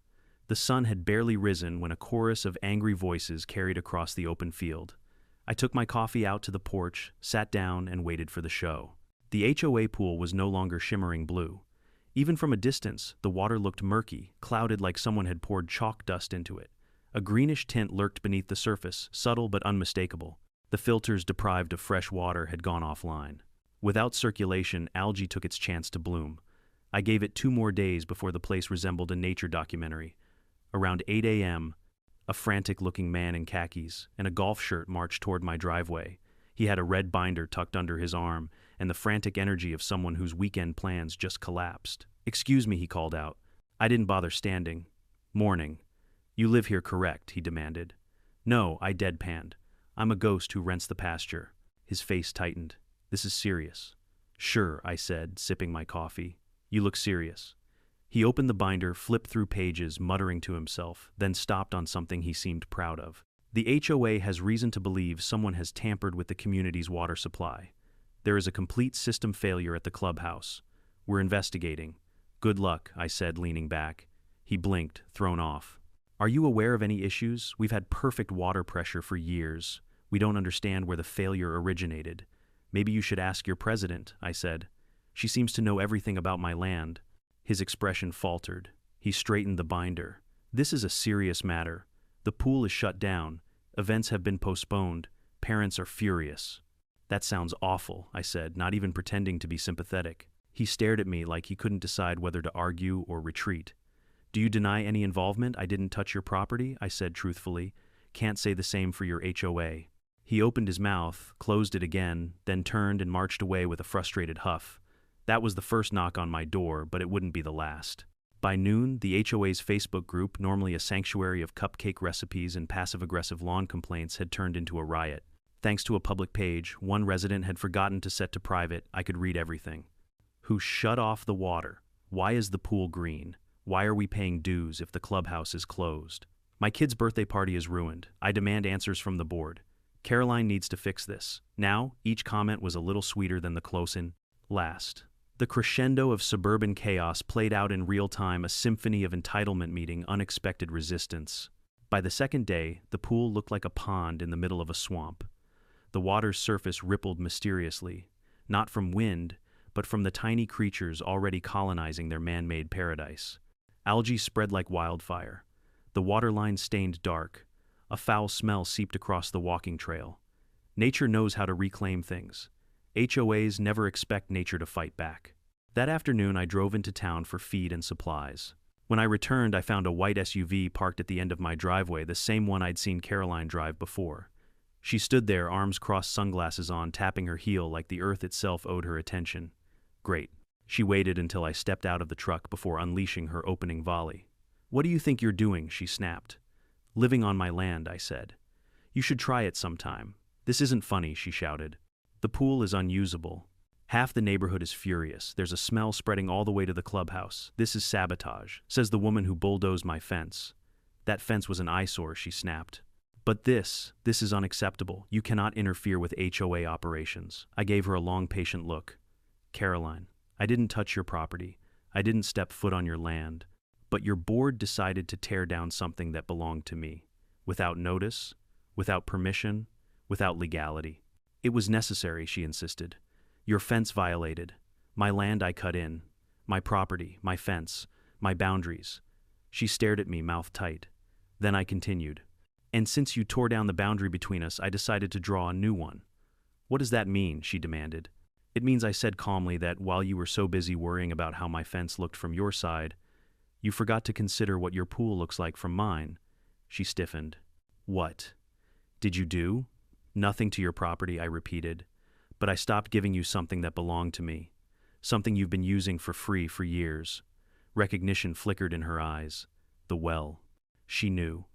The sun had barely risen when a chorus of angry voices carried across the open field. I took my coffee out to the porch, sat down, and waited for the show. The HOA pool was no longer shimmering blue. Even from a distance, the water looked murky, clouded like someone had poured chalk dust into it. A greenish tint lurked beneath the surface, subtle but unmistakable. The filters deprived of fresh water had gone offline. Without circulation, algae took its chance to bloom. I gave it 2 more days before the place resembled a nature documentary. Around 8 a.m., a frantic-looking man in khakis and a golf shirt marched toward my driveway. He had a red binder tucked under his arm and the frantic energy of someone whose weekend plans just collapsed. "Excuse me," he called out. I didn't bother standing. "Morning. You live here, correct?" he demanded. "No," I deadpanned. "I'm a ghost who rents the pasture." His face tightened. "This is serious." "Sure," I said, sipping my coffee. "You look serious." He opened the binder, flipped through pages, muttering to himself, then stopped on something he seemed proud of. "The HOA has reason to believe someone has tampered with the community's water supply. There is a complete system failure at the clubhouse. We're investigating." "Good luck," I said, leaning back. He blinked, thrown off. "Are you aware of any issues? We've had perfect water pressure for years. We don't understand where the failure originated." "Maybe you should ask your president," I said. "She seems to know everything about my land." His expression faltered. He straightened the binder. "This is a serious matter. The pool is shut down. Events have been postponed. Parents are furious." "That sounds awful," I said, not even pretending to be sympathetic. He stared at me like he couldn't decide whether to argue or retreat. "Do you deny any involvement? I didn't touch your property," I said truthfully. "Can't say the same for your HOA." He opened his mouth, closed it again, then turned and marched away with a frustrated huff. That was the first knock on my door, but it wouldn't be the last. By noon, the HOA's Facebook group, normally a sanctuary of cupcake recipes and passive-aggressive lawn complaints, had turned into a riot. Thanks to a public page, one resident had forgotten to set to private. I could read everything. "Who shut off the water? Why is the pool green? Why are we paying dues if the clubhouse is closed? My kid's birthday party is ruined. I demand answers from the board. Caroline needs to fix this." Now, each comment was a little sweeter than the close-in last. The crescendo of suburban chaos played out in real time, a symphony of entitlement meeting unexpected resistance. By the second day, the pool looked like a pond in the middle of a swamp. The water's surface rippled mysteriously, not from wind, but from the tiny creatures already colonizing their man-made paradise. Algae spread like wildfire. The waterline stained dark. A foul smell seeped across the walking trail. Nature knows how to reclaim things. HOAs never expect nature to fight back. That afternoon, I drove into town for feed and supplies. When I returned, I found a white SUV parked at the end of my driveway, the same one I'd seen Caroline drive before. She stood there, arms crossed, sunglasses on, tapping her heel like the earth itself owed her attention. Great. She waited until I stepped out of the truck before unleashing her opening volley. "What do you think you're doing?" she snapped. "Living on my land," I said. "You should try it sometime." "This isn't funny," she shouted. "The pool is unusable. Half the neighborhood is furious. There's a smell spreading all the way to the clubhouse. This is sabotage," says the woman who bulldozed my fence. "That fence was an eyesore," she snapped. "But this is unacceptable. You cannot interfere with HOA operations." I gave her a long, patient look. "Caroline, I didn't touch your property. I didn't step foot on your land. But your board decided to tear down something that belonged to me. Without notice, without permission, without legality. It was necessary," she insisted. "Your fence violated. My land I cut in. My property, my fence, my boundaries." She stared at me, mouth tight. Then I continued. "And since you tore down the boundary between us, I decided to draw a new one." "What does that mean?" she demanded. "It means," I said calmly, "that while you were so busy worrying about how my fence looked from your side, you forgot to consider what your pool looks like from mine." She stiffened. "What did you do?" "Nothing to your property," I repeated. "But I stopped giving you something that belonged to me. Something you've been using for free for years." Recognition flickered in her eyes. The well. She knew.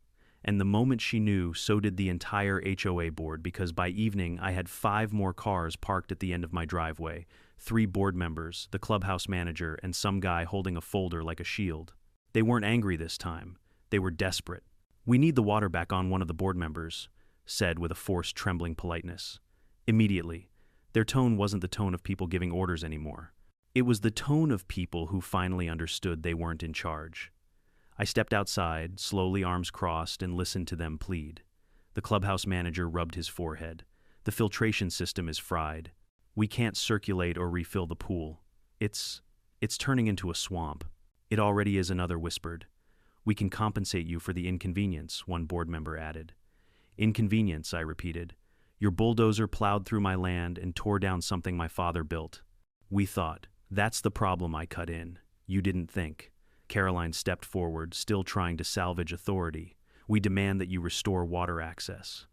And the moment she knew, so did the entire HOA board, because by evening I had 5 more cars parked at the end of my driveway, 3 board members, the clubhouse manager, and some guy holding a folder like a shield. They weren't angry this time. They were desperate. "We need the water back on," one of the board members said with a forced, trembling politeness. Immediately, their tone wasn't the tone of people giving orders anymore. It was the tone of people who finally understood they weren't in charge. I stepped outside, slowly, arms crossed, and listened to them plead. The clubhouse manager rubbed his forehead. "The filtration system is fried. We can't circulate or refill the pool. It's turning into a swamp." "It already is," another whispered. "We can compensate you for the inconvenience," one board member added. "Inconvenience," I repeated. "Your bulldozer plowed through my land and tore down something my father built." "We thought." "That's the problem," I cut in. "You didn't think." Caroline stepped forward, still trying to salvage authority. "We demand that you restore water access."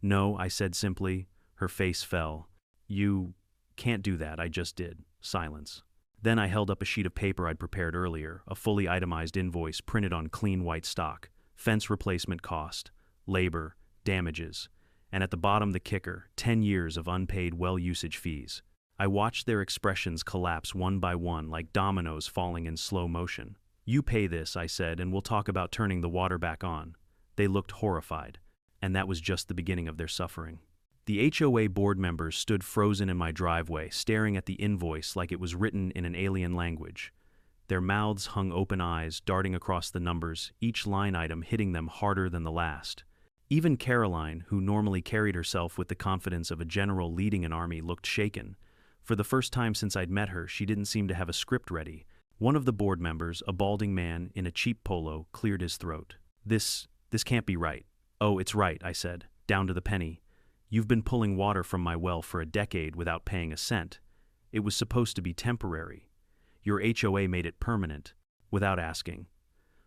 "No," I said simply. Her face fell. "You can't do that." I just did. Silence. Then I held up a sheet of paper I'd prepared earlier, a fully itemized invoice printed on clean white stock. Fence replacement cost, labor, damages, and at the bottom the kicker, 10 years of unpaid well usage fees. I watched their expressions collapse one by one like dominoes falling in slow motion. "You pay this," I said, "and we'll talk about turning the water back on." They looked horrified, and that was just the beginning of their suffering. The HOA board members stood frozen in my driveway, staring at the invoice like it was written in an alien language. Their mouths hung open, eyes darting across the numbers, each line item hitting them harder than the last. Even Caroline, who normally carried herself with the confidence of a general leading an army, looked shaken. For the first time since I'd met her, she didn't seem to have a script ready. One of the board members, a balding man in a cheap polo, cleared his throat. This can't be right." "Oh, it's right," I said, "down to the penny. You've been pulling water from my well for a decade without paying a cent. It was supposed to be temporary. Your HOA made it permanent, without asking."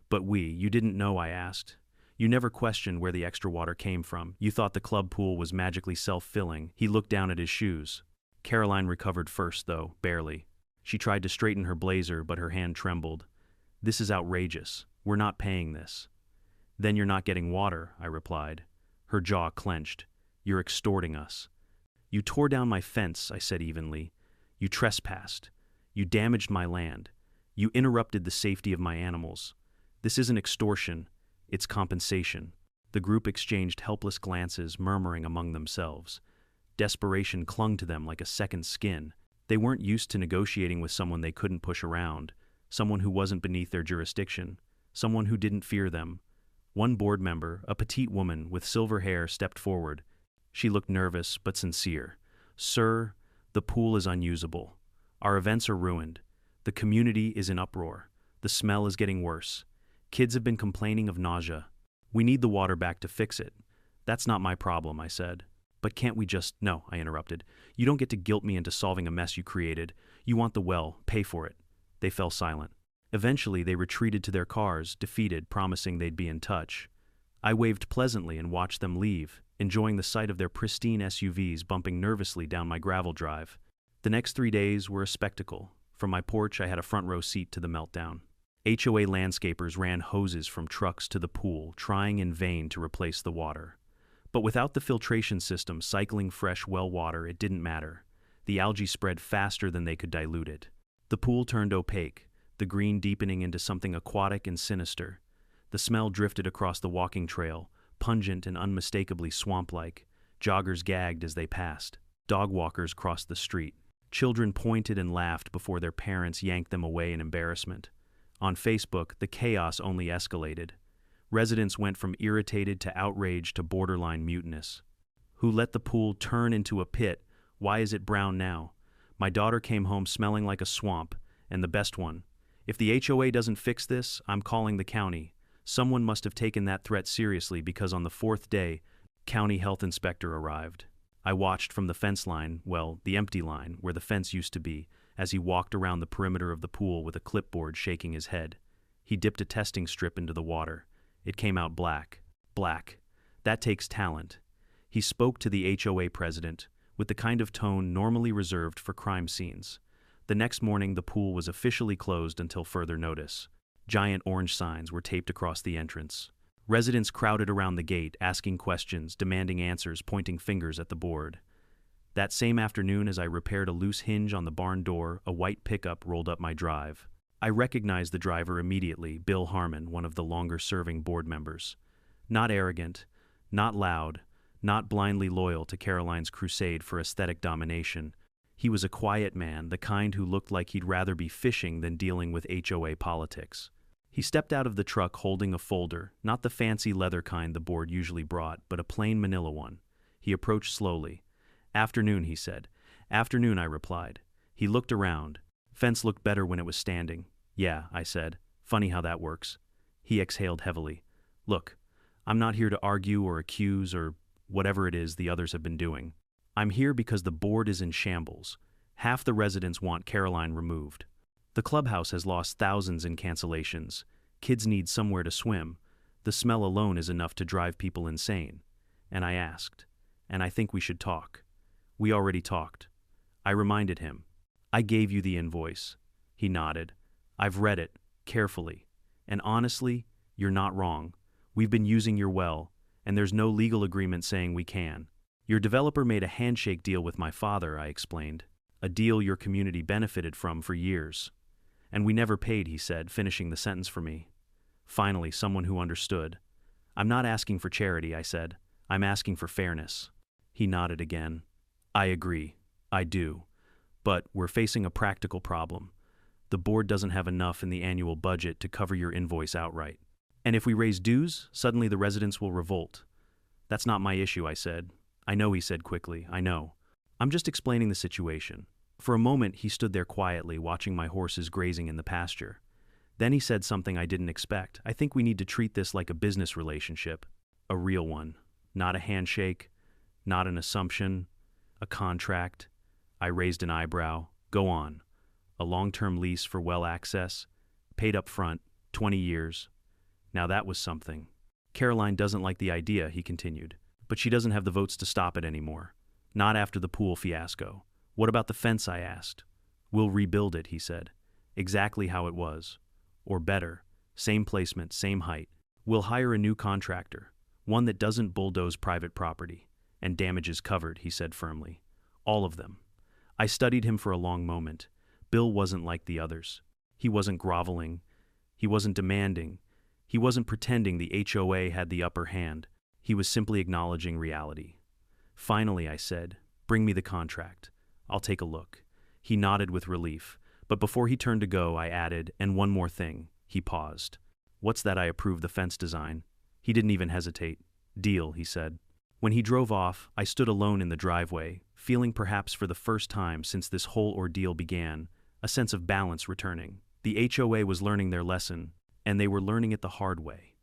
"But you didn't know," I asked. "You never questioned where the extra water came from. You thought the club pool was magically self-filling." He looked down at his shoes. Caroline recovered first, though, barely. She tried to straighten her blazer, but her hand trembled. "This is outrageous. We're not paying this." "Then you're not getting water," I replied. Her jaw clenched. "You're extorting us." "You tore down my fence," I said evenly. "You trespassed. You damaged my land. You interrupted the safety of my animals. This isn't extortion, it's compensation." The group exchanged helpless glances, murmuring among themselves. Desperation clung to them like a second skin. They weren't used to negotiating with someone they couldn't push around, someone who wasn't beneath their jurisdiction, someone who didn't fear them. One board member, a petite woman with silver hair, stepped forward. She looked nervous but sincere. "Sir, the pool is unusable. Our events are ruined. The community is in uproar. The smell is getting worse. Kids have been complaining of nausea. We need the water back to fix it." "That's not my problem," I said. "But can't we just—" "No," I interrupted. "You don't get to guilt me into solving a mess you created. You want the well, pay for it." They fell silent. Eventually, they retreated to their cars, defeated, promising they'd be in touch. I waved pleasantly and watched them leave, enjoying the sight of their pristine SUVs bumping nervously down my gravel drive. The next 3 days were a spectacle. From my porch, I had a front row seat to the meltdown. HOA landscapers ran hoses from trucks to the pool, trying in vain to replace the water. But without the filtration system cycling fresh well water, it didn't matter. The algae spread faster than they could dilute it. The pool turned opaque, the green deepening into something aquatic and sinister. The smell drifted across the walking trail, pungent and unmistakably swamp-like. Joggers gagged as they passed. Dog walkers crossed the street. Children pointed and laughed before their parents yanked them away in embarrassment. On Facebook, the chaos only escalated. Residents went from irritated to outraged to borderline mutinous. "Who let the pool turn into a pit? Why is it brown now? My daughter came home smelling like a swamp, and the best one. If the HOA doesn't fix this, I'm calling the county." Someone must have taken that threat seriously because on the 4th day, county health inspector arrived. I watched from the fence line, well, the empty line, where the fence used to be, as he walked around the perimeter of the pool with a clipboard shaking his head. He dipped a testing strip into the water. It came out black. Black. That takes talent. He spoke to the HOA president, with the kind of tone normally reserved for crime scenes. The next morning, the pool was officially closed until further notice. Giant orange signs were taped across the entrance. Residents crowded around the gate, asking questions, demanding answers, pointing fingers at the board. That same afternoon, as I repaired a loose hinge on the barn door, a white pickup rolled up my drive. I recognized the driver immediately, Bill Harmon, one of the longer-serving board members. Not arrogant, not loud, not blindly loyal to Caroline's crusade for aesthetic domination. He was a quiet man, the kind who looked like he'd rather be fishing than dealing with HOA politics. He stepped out of the truck holding a folder, not the fancy leather kind the board usually brought, but a plain manila one. He approached slowly. "Afternoon," he said. "Afternoon," I replied. He looked around. "Fence looked better when it was standing." "Yeah," I said. "Funny how that works." He exhaled heavily. "Look, I'm not here to argue or accuse or whatever it is the others have been doing. I'm here because the board is in shambles. Half the residents want Caroline removed. The clubhouse has lost thousands in cancellations. Kids need somewhere to swim. The smell alone is enough to drive people insane." And I asked, "And I think we should talk." "We already talked." I reminded him. "I gave you the invoice." He nodded. "I've read it, carefully. And honestly, you're not wrong. We've been using your well, and there's no legal agreement saying we can. Your developer made a handshake deal with my father," I explained. "A deal your community benefited from for years. And we never paid," he said, finishing the sentence for me. Finally, someone who understood. "I'm not asking for charity," I said. "I'm asking for fairness." He nodded again. "I agree. I do. But we're facing a practical problem. The board doesn't have enough in the annual budget to cover your invoice outright. And if we raise dues, suddenly the residents will revolt." "That's not my issue," I said. "I know," he said quickly. "I know. I'm just explaining the situation." For a moment, he stood there quietly, watching my horses grazing in the pasture. Then he said something I didn't expect. "I think we need to treat this like a business relationship. A real one. Not a handshake, not an assumption, a contract." I raised an eyebrow. "Go on. A long-term lease for well access, paid up front, 20 years. Now that was something." "Caroline doesn't like the idea," he continued. "But she doesn't have the votes to stop it anymore. Not after the pool fiasco." "What about the fence?" I asked. "We'll rebuild it," he said. "Exactly how it was. Or better. Same placement, same height. We'll hire a new contractor. One that doesn't bulldoze private property. And damages covered," he said firmly. "All of them." I studied him for a long moment. Bill wasn't like the others. He wasn't groveling. He wasn't demanding. He wasn't pretending the HOA had the upper hand. He was simply acknowledging reality. "Finally," I said, "bring me the contract. I'll take a look." He nodded with relief, but before he turned to go, I added, "And one more thing." He paused. "What's that?" I approved the fence design. He didn't even hesitate. "Deal," he said. When he drove off, I stood alone in the driveway, feeling perhaps for the first time since this whole ordeal began, a sense of balance returning. The HOA was learning their lesson, and they were learning it the hard way.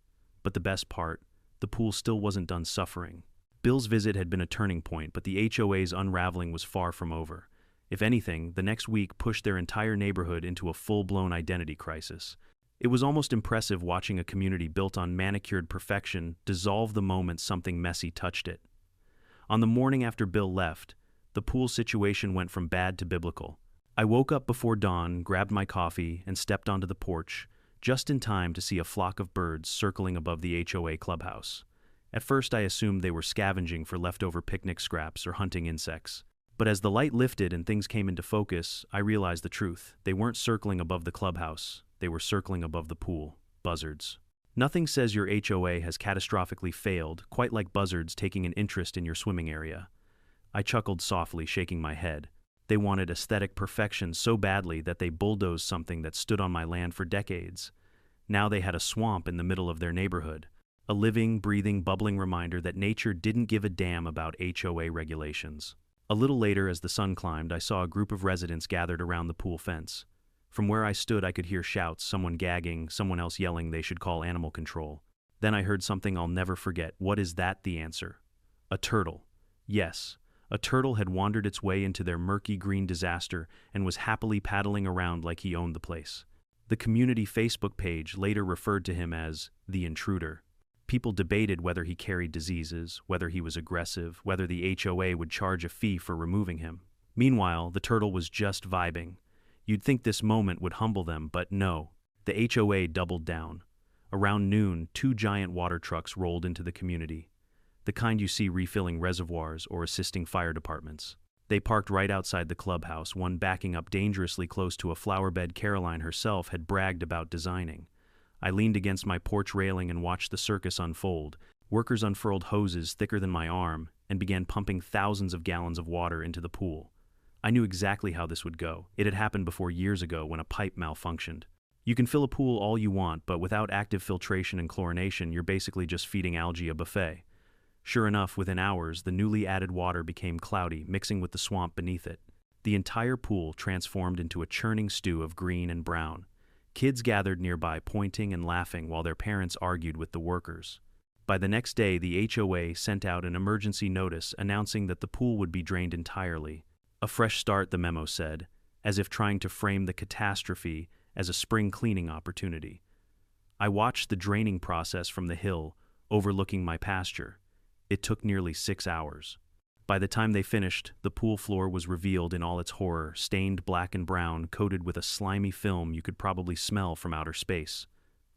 But the best part, the pool still wasn't done suffering. Bill's visit had been a turning point, but the HOA's unraveling was far from over. If anything, the next week pushed their entire neighborhood into a full-blown identity crisis. It was almost impressive watching a community built on manicured perfection dissolve the moment something messy touched it. On the morning after Bill left, the pool situation went from bad to biblical. I woke up before dawn, grabbed my coffee, and stepped onto the porch, just in time to see a flock of birds circling above the HOA clubhouse. At first I assumed they were scavenging for leftover picnic scraps or hunting insects. But as the light lifted and things came into focus, I realized the truth. They weren't circling above the clubhouse. They were circling above the pool. Buzzards. Nothing says your HOA has catastrophically failed, quite like buzzards taking an interest in your swimming area. I chuckled softly, shaking my head. They wanted aesthetic perfection so badly that they bulldozed something that stood on my land for decades. Now they had a swamp in the middle of their neighborhood. A living, breathing, bubbling reminder that nature didn't give a damn about HOA regulations. A little later, as the sun climbed, I saw a group of residents gathered around the pool fence. From where I stood, I could hear shouts, someone gagging, someone else yelling they should call animal control. Then I heard something I'll never forget. "What is that?" the answer. A turtle. Yes, a turtle had wandered its way into their murky green disaster and was happily paddling around like he owned the place. The community Facebook page later referred to him as the intruder. People debated whether he carried diseases, whether he was aggressive, whether the HOA would charge a fee for removing him. Meanwhile, the turtle was just vibing. You'd think this moment would humble them, but no. The HOA doubled down. Around noon, 2 giant water trucks rolled into the community, the kind you see refilling reservoirs or assisting fire departments. They parked right outside the clubhouse, one backing up dangerously close to a flowerbed Caroline herself had bragged about designing. I leaned against my porch railing and watched the circus unfold. Workers unfurled hoses thicker than my arm and began pumping thousands of gallons of water into the pool. I knew exactly how this would go. It had happened before years ago when a pipe malfunctioned. You can fill a pool all you want, but without active filtration and chlorination, you're basically just feeding algae a buffet. Sure enough, within hours, the newly added water became cloudy, mixing with the swamp beneath it. The entire pool transformed into a churning stew of green and brown. Kids gathered nearby, pointing and laughing while their parents argued with the workers. By the next day, the HOA sent out an emergency notice announcing that the pool would be drained entirely. A fresh start, the memo said, as if trying to frame the catastrophe as a spring cleaning opportunity. I watched the draining process from the hill, overlooking my pasture. It took nearly 6 hours. By the time they finished, the pool floor was revealed in all its horror, stained black and brown, coated with a slimy film you could probably smell from outer space.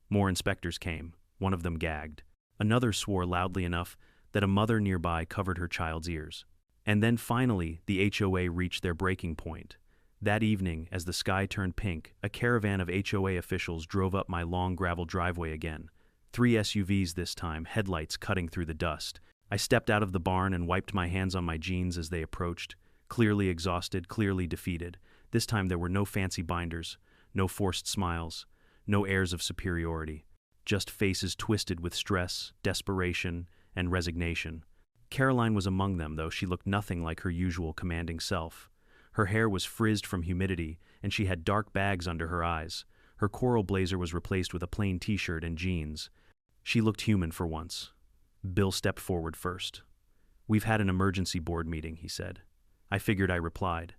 More inspectors came. One of them gagged. Another swore loudly enough that a mother nearby covered her child's ears. And then finally, the HOA reached their breaking point. That evening, as the sky turned pink, a caravan of HOA officials drove up my long gravel driveway again. 3 SUVs this time, headlights cutting through the dust. I stepped out of the barn and wiped my hands on my jeans as they approached, clearly exhausted, clearly defeated. This time there were no fancy binders, no forced smiles, no airs of superiority. Just faces twisted with stress, desperation, and resignation. Caroline was among them, though she looked nothing like her usual commanding self. Her hair was frizzed from humidity, and she had dark bags under her eyes. Her coral blazer was replaced with a plain t-shirt and jeans. She looked human for once. Bill stepped forward first. "We've had an emergency board meeting," he said. I figured, I replied.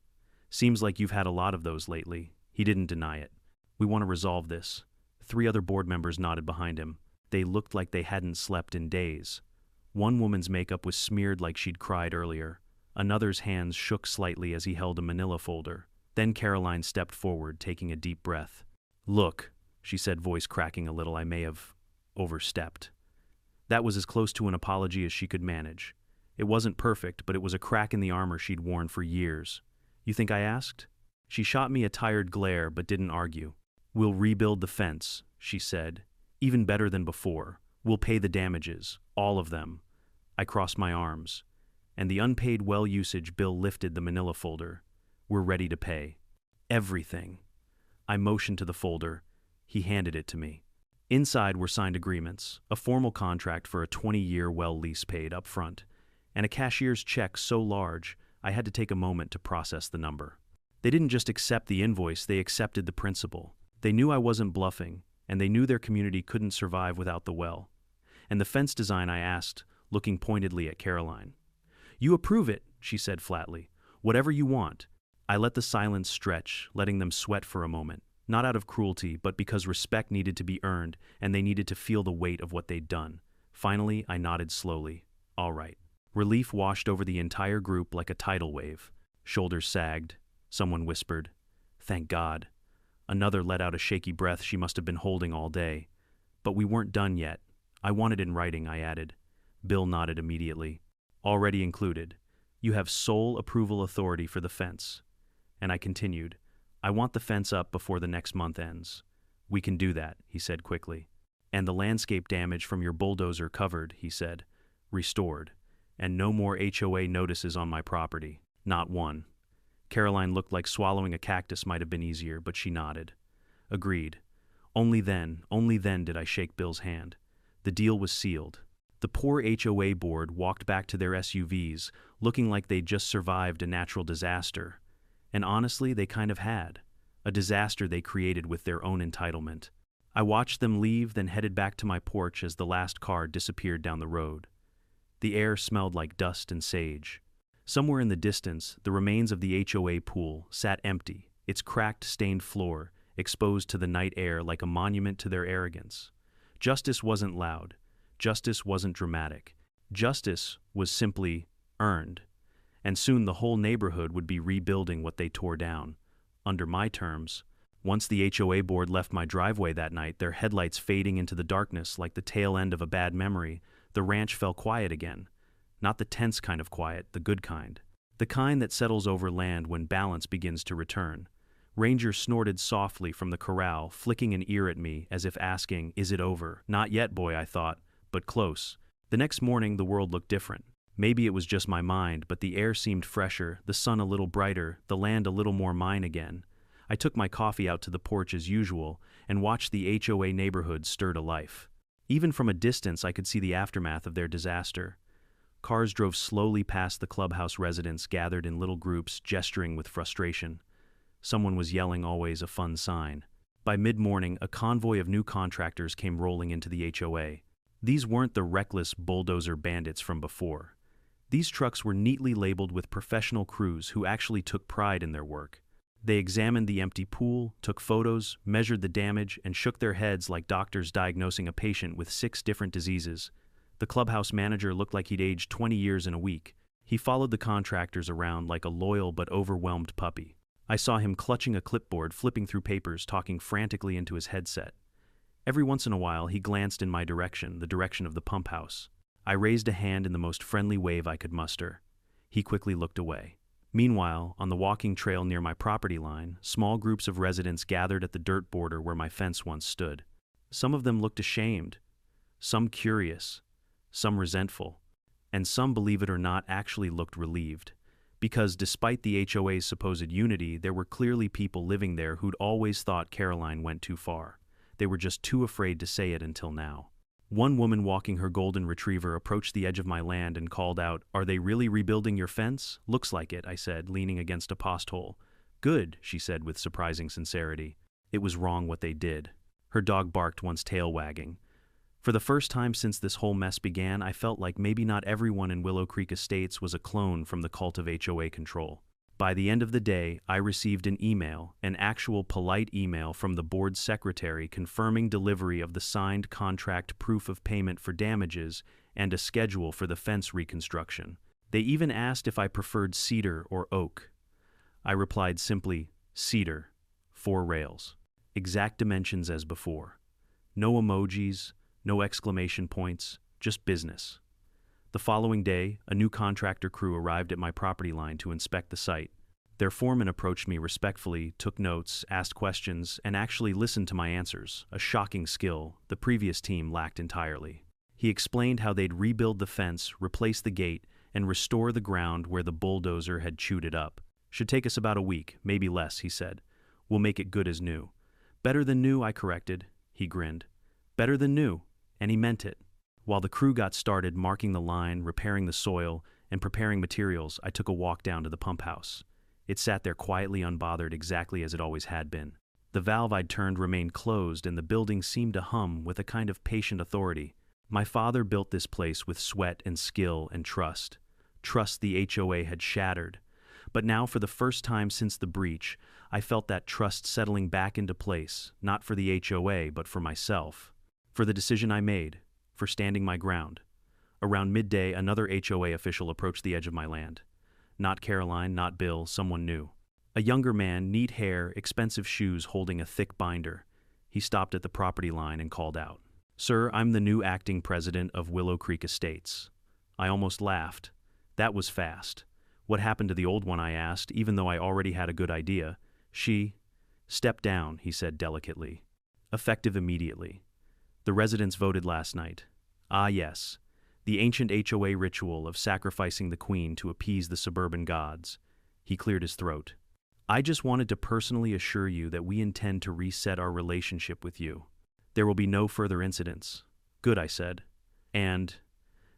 "Seems like you've had a lot of those lately." He didn't deny it. "We want to resolve this." 3 other board members nodded behind him. They looked like they hadn't slept in days. One woman's makeup was smeared like she'd cried earlier. Another's hands shook slightly as he held a manila folder. Then Caroline stepped forward, taking a deep breath. "Look," she said, voice cracking a little. "I may have overstepped." That was as close to an apology as she could manage. It wasn't perfect, but it was a crack in the armor she'd worn for years. "You think I asked?" She shot me a tired glare, but didn't argue. "We'll rebuild the fence," she said. "Even better than before. We'll pay the damages, all of them." I crossed my arms. "And the unpaid well usage," Bill lifted the manila folder. "We're ready to pay. Everything." I motioned to the folder. He handed it to me. Inside were signed agreements, a formal contract for a 20-year well lease paid up front, and a cashier's check so large I had to take a moment to process the number. They didn't just accept the invoice, they accepted the principle. They knew I wasn't bluffing, and they knew their community couldn't survive without the well. "And the fence design?" I asked, looking pointedly at Caroline. "You approve it," she said flatly. "Whatever you want." I let the silence stretch, letting them sweat for a moment, not out of cruelty, but because respect needed to be earned, and they needed to feel the weight of what they'd done. Finally, I nodded slowly. "All right." Relief washed over the entire group like a tidal wave. Shoulders sagged. Someone whispered, "Thank God." Another let out a shaky breath she must have been holding all day. "But we weren't done yet. I want it in writing," I added. Bill nodded immediately. "Already included. You have sole approval authority for the fence." And I continued, "I want the fence up before the next month ends." "We can do that," he said quickly. "And the landscape damage from your bulldozer covered," he said. "Restored. And no more HOA notices on my property. Not one." Caroline looked like swallowing a cactus might have been easier, but she nodded. "Agreed." Only then did I shake Bill's hand. The deal was sealed. The poor HOA board walked back to their SUVs, looking like they'd just survived a natural disaster. And honestly, they kind of had. A disaster they created with their own entitlement. I watched them leave, then headed back to my porch as the last car disappeared down the road. The air smelled like dust and sage. Somewhere in the distance, the remains of the HOA pool sat empty, its cracked, stained floor exposed to the night air like a monument to their arrogance. Justice wasn't loud. Justice wasn't dramatic. Justice was simply earned. And soon the whole neighborhood would be rebuilding what they tore down, under my terms. Once the HOA board left my driveway that night, their headlights fading into the darkness like the tail end of a bad memory, the ranch fell quiet again. Not the tense kind of quiet, the good kind. The kind that settles over land when balance begins to return. Ranger snorted softly from the corral, flicking an ear at me as if asking, "Is it over?" "Not yet, boy," I thought, but close. The next morning, the world looked different. Maybe it was just my mind, but the air seemed fresher, the sun a little brighter, the land a little more mine again. I took my coffee out to the porch as usual and watched the HOA neighborhood stir to life. Even from a distance, I could see the aftermath of their disaster. Cars drove slowly past the clubhouse residents gathered in little groups, gesturing with frustration. Someone was yelling, always a fun sign. By mid-morning, a convoy of new contractors came rolling into the HOA. These weren't the reckless bulldozer bandits from before. These trucks were neatly labeled with professional crews who actually took pride in their work. They examined the empty pool, took photos, measured the damage, and shook their heads like doctors diagnosing a patient with 6 different diseases. The clubhouse manager looked like he'd aged 20 years in a week. He followed the contractors around like a loyal but overwhelmed puppy. I saw him clutching a clipboard, flipping through papers, talking frantically into his headset. Every once in a while, he glanced in my direction, the direction of the pump house. I raised a hand in the most friendly wave I could muster. He quickly looked away. Meanwhile, on the walking trail near my property line, small groups of residents gathered at the dirt border where my fence once stood. Some of them looked ashamed, some curious, some resentful, and some, believe it or not, actually looked relieved. Because despite the HOA's supposed unity, there were clearly people living there who'd always thought Caroline went too far. They were just too afraid to say it until now. One woman walking her golden retriever approached the edge of my land and called out, "Are they really rebuilding your fence?" "Looks like it," I said, leaning against a post hole. "Good," she said with surprising sincerity. It was wrong what they did. Her dog barked, once tail wagging. For the first time since this whole mess began, I felt like maybe not everyone in Willow Creek Estates was a clone from the cult of HOA control. By the end of the day, I received an email, an actual polite email from the board secretary confirming delivery of the signed contract proof of payment for damages and a schedule for the fence reconstruction. They even asked if I preferred cedar or oak. I replied simply, "Cedar, 4 rails. Exact dimensions as before. No emojis, no exclamation points, just business." The following day, a new contractor crew arrived at my property line to inspect the site. Their foreman approached me respectfully, took notes, asked questions, and actually listened to my answers, a shocking skill the previous team lacked entirely. He explained how they'd rebuild the fence, replace the gate, and restore the ground where the bulldozer had chewed it up. "Should take us about a week, maybe less," he said. "We'll make it good as new." "Better than new," I corrected. He grinned. "Better than new," and he meant it. While the crew got started marking the line, repairing the soil, and preparing materials, I took a walk down to the pump house. It sat there quietly unbothered, exactly as it always had been. The valve I'd turned remained closed, and the building seemed to hum with a kind of patient authority. My father built this place with sweat and skill and trust. Trust the HOA had shattered. But now, for the first time since the breach, I felt that trust settling back into place, not for the HOA, but for myself. For the decision I made. For standing my ground. Around midday, another HOA official approached the edge of my land. Not Caroline, not Bill, someone new. A younger man, neat hair, expensive shoes, holding a thick binder. He stopped at the property line and called out, "Sir, I'm the new acting president of Willow Creek Estates." I almost laughed. That was fast. What happened to the old one, I asked, even though I already had a good idea. "She stepped down," he said delicately. "Effective immediately. The residents voted last night." "Ah, yes. The ancient HOA ritual of sacrificing the queen to appease the suburban gods." He cleared his throat. "I just wanted to personally assure you that we intend to reset our relationship with you. There will be no further incidents." "Good," I said. "And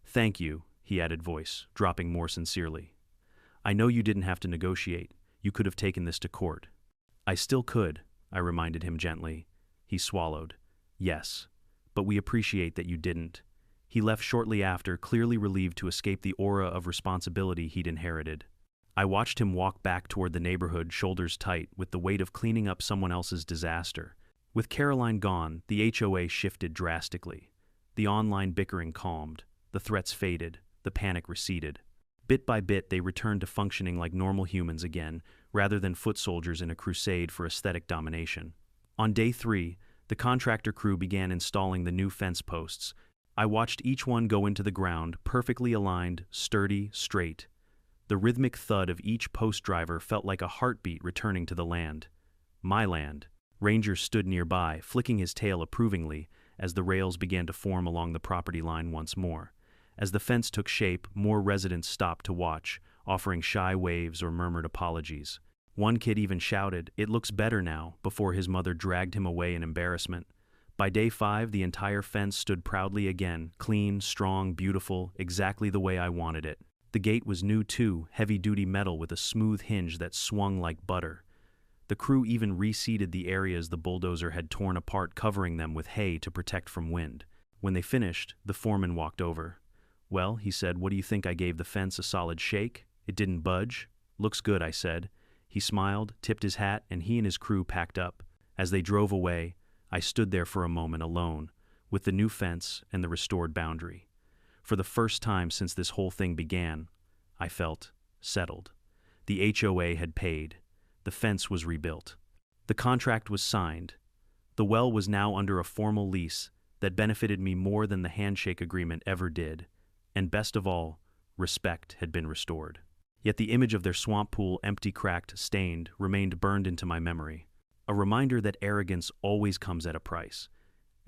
thank you," he added, voice dropping more sincerely. "I know you didn't have to negotiate. You could have taken this to court." "I still could," I reminded him gently. He swallowed. "Yes. But we appreciate that you didn't." He left shortly after, clearly relieved to escape the aura of responsibility he'd inherited. I watched him walk back toward the neighborhood, shoulders tight, with the weight of cleaning up someone else's disaster. With Caroline gone, the HOA shifted drastically. The online bickering calmed, the threats faded, the panic receded. Bit by bit, they returned to functioning like normal humans again, rather than foot soldiers in a crusade for aesthetic domination. On day 3, the contractor crew began installing the new fence posts. I watched each one go into the ground, perfectly aligned, sturdy, straight. The rhythmic thud of each post driver felt like a heartbeat returning to the land. My land. Ranger stood nearby, flicking his tail approvingly as the rails began to form along the property line once more. As the fence took shape, more residents stopped to watch, offering shy waves or murmured apologies. One kid even shouted, "It looks better now," before his mother dragged him away in embarrassment. By day 5, the entire fence stood proudly again, clean, strong, beautiful, exactly the way I wanted it. The gate was new too, heavy-duty metal with a smooth hinge that swung like butter. The crew even reseeded the areas the bulldozer had torn apart, covering them with hay to protect from wind. When they finished, the foreman walked over. "Well," he said, "what do you think? I gave the fence a solid shake? It didn't budge?" "Looks good," I said. He smiled, tipped his hat, and he and his crew packed up. As they drove away, I stood there for a moment alone, with the new fence and the restored boundary. For the first time since this whole thing began, I felt settled. The HOA had paid. The fence was rebuilt. The contract was signed. The well was now under a formal lease that benefited me more than the handshake agreement ever did. And best of all, respect had been restored. Yet the image of their swamp pool, empty, cracked, stained, remained burned into my memory. A reminder that arrogance always comes at a price.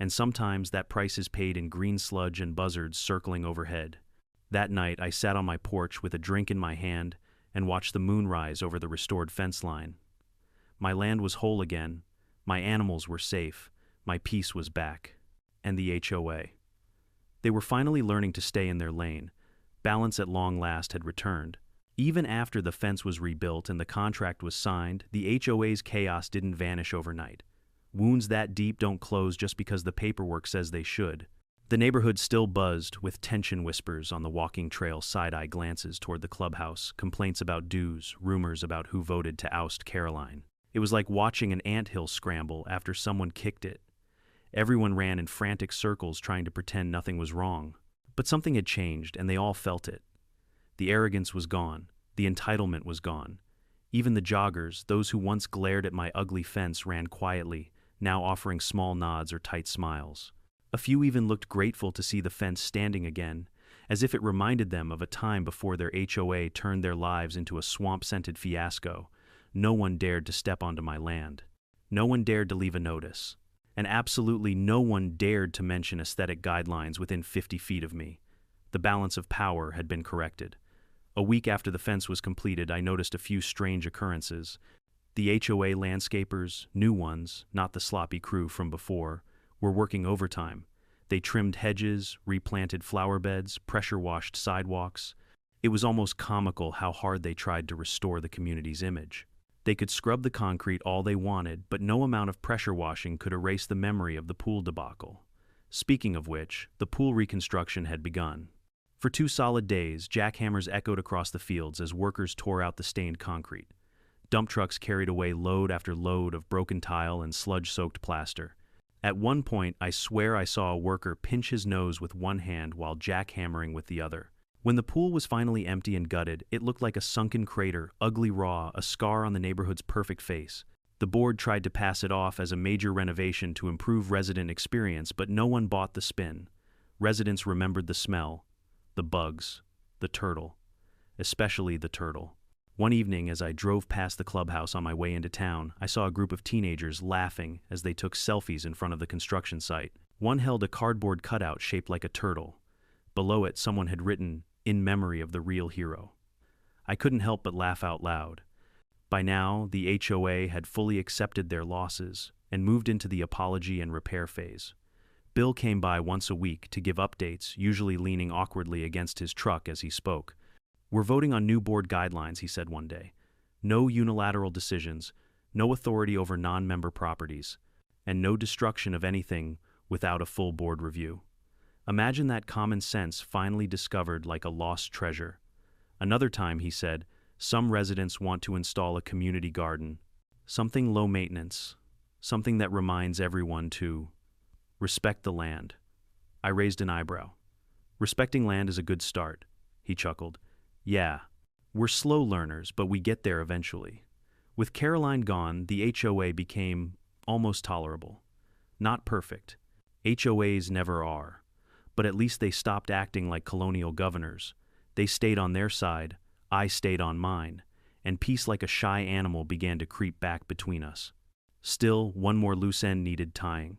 And sometimes that price is paid in green sludge and buzzards circling overhead. That night, I sat on my porch with a drink in my hand and watched the moon rise over the restored fence line. My land was whole again. My animals were safe. My peace was back. And the HOA. They were finally learning to stay in their lane. Balance at long last had returned. Even after the fence was rebuilt and the contract was signed, the HOA's chaos didn't vanish overnight. Wounds that deep don't close just because the paperwork says they should. The neighborhood still buzzed, with tension whispers on the walking trail, side-eye glances toward the clubhouse, complaints about dues, rumors about who voted to oust Caroline. It was like watching an anthill scramble after someone kicked it. Everyone ran in frantic circles trying to pretend nothing was wrong. But something had changed, and they all felt it. The arrogance was gone. The entitlement was gone. Even the joggers, those who once glared at my ugly fence, ran quietly, now offering small nods or tight smiles. A few even looked grateful to see the fence standing again, as if it reminded them of a time before their HOA turned their lives into a swamp-scented fiasco. No one dared to step onto my land. No one dared to leave a notice. And absolutely no one dared to mention aesthetic guidelines within 50 feet of me. The balance of power had been corrected. A week after the fence was completed, I noticed a few strange occurrences. The HOA landscapers, new ones, not the sloppy crew from before, were working overtime. They trimmed hedges, replanted flower beds, pressure-washed sidewalks. It was almost comical how hard they tried to restore the community's image. They could scrub the concrete all they wanted, but no amount of pressure washing could erase the memory of the pool debacle. Speaking of which, the pool reconstruction had begun. For 2 solid days, jackhammers echoed across the fields as workers tore out the stained concrete. Dump trucks carried away load after load of broken tile and sludge-soaked plaster. At one point, I swear I saw a worker pinch his nose with one hand while jackhammering with the other. When the pool was finally empty and gutted, it looked like a sunken crater, ugly raw, a scar on the neighborhood's perfect face. The board tried to pass it off as a major renovation to improve resident experience, but no one bought the spin. Residents remembered the smell, the bugs, the turtle, especially the turtle. One evening, as I drove past the clubhouse on my way into town, I saw a group of teenagers laughing as they took selfies in front of the construction site. One held a cardboard cutout shaped like a turtle. Below it, someone had written, "In memory of the real hero." I couldn't help but laugh out loud. By now, the HOA had fully accepted their losses and moved into the apology and repair phase. Bill came by once a week to give updates, usually leaning awkwardly against his truck as he spoke. "We're voting on new board guidelines," he said one day. "No unilateral decisions, no authority over non-member properties, and no destruction of anything without a full board review." Imagine that common sense finally discovered like a lost treasure. Another time, he said, "Some residents want to install a community garden. Something low maintenance. Something that reminds everyone to respect the land." I raised an eyebrow. "Respecting land is a good start," he chuckled. "Yeah, we're slow learners, but we get there eventually." With Caroline gone, the HOA became almost tolerable. Not perfect. HOAs never are. But at least they stopped acting like colonial governors. They stayed on their side, I stayed on mine, and peace like a shy animal began to creep back between us. Still, one more loose end needed tying.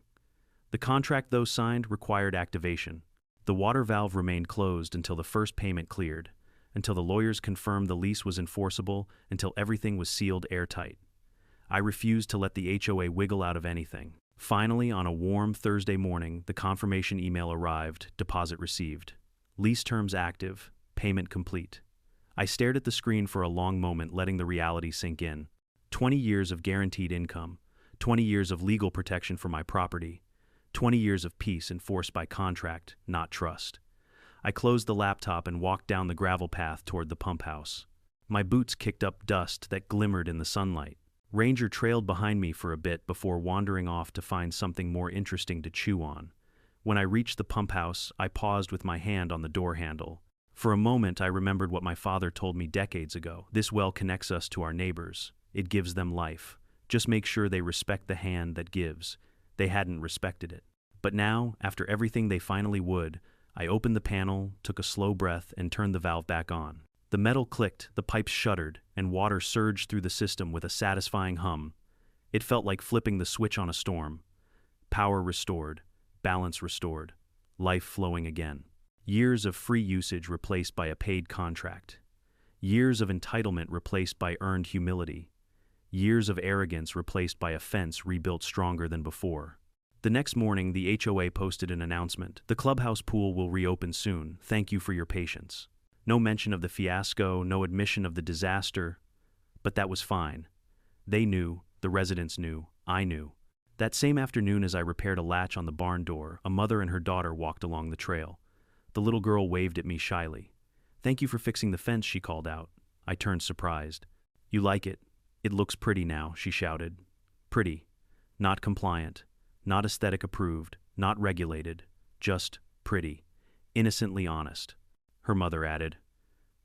The contract, though signed, required activation. The water valve remained closed until the first payment cleared, until the lawyers confirmed the lease was enforceable, until everything was sealed airtight. I refused to let the HOA wiggle out of anything. Finally, on a warm Thursday morning, the confirmation email arrived, deposit received. Lease terms active, payment complete. I stared at the screen for a long moment, letting the reality sink in. 20 years of guaranteed income, 20 years of legal protection for my property, 20 years of peace enforced by contract, not trust. I closed the laptop and walked down the gravel path toward the pump house. My boots kicked up dust that glimmered in the sunlight. Ranger trailed behind me for a bit before wandering off to find something more interesting to chew on. When I reached the pump house, I paused with my hand on the door handle. For a moment, I remembered what my father told me decades ago. This well connects us to our neighbors. It gives them life. Just make sure they respect the hand that gives. They hadn't respected it. But now, after everything they finally would, I opened the panel, took a slow breath, and turned the valve back on. The metal clicked, the pipes shuddered, and water surged through the system with a satisfying hum. It felt like flipping the switch on a storm. Power restored, balance restored, life flowing again. Years of free usage replaced by a paid contract. Years of entitlement replaced by earned humility. Years of arrogance replaced by a fence rebuilt stronger than before. The next morning, the HOA posted an announcement. The clubhouse pool will reopen soon. Thank you for your patience. No mention of the fiasco, no admission of the disaster. But that was fine. They knew, the residents knew, I knew. That same afternoon, as I repaired a latch on the barn door, a mother and her daughter walked along the trail. The little girl waved at me shyly. Thank you for fixing the fence, she called out. I turned surprised. You like it? It looks pretty now, she shouted. Pretty. Not compliant. Not aesthetic approved. Not regulated. Just pretty. Innocently honest. Her mother added.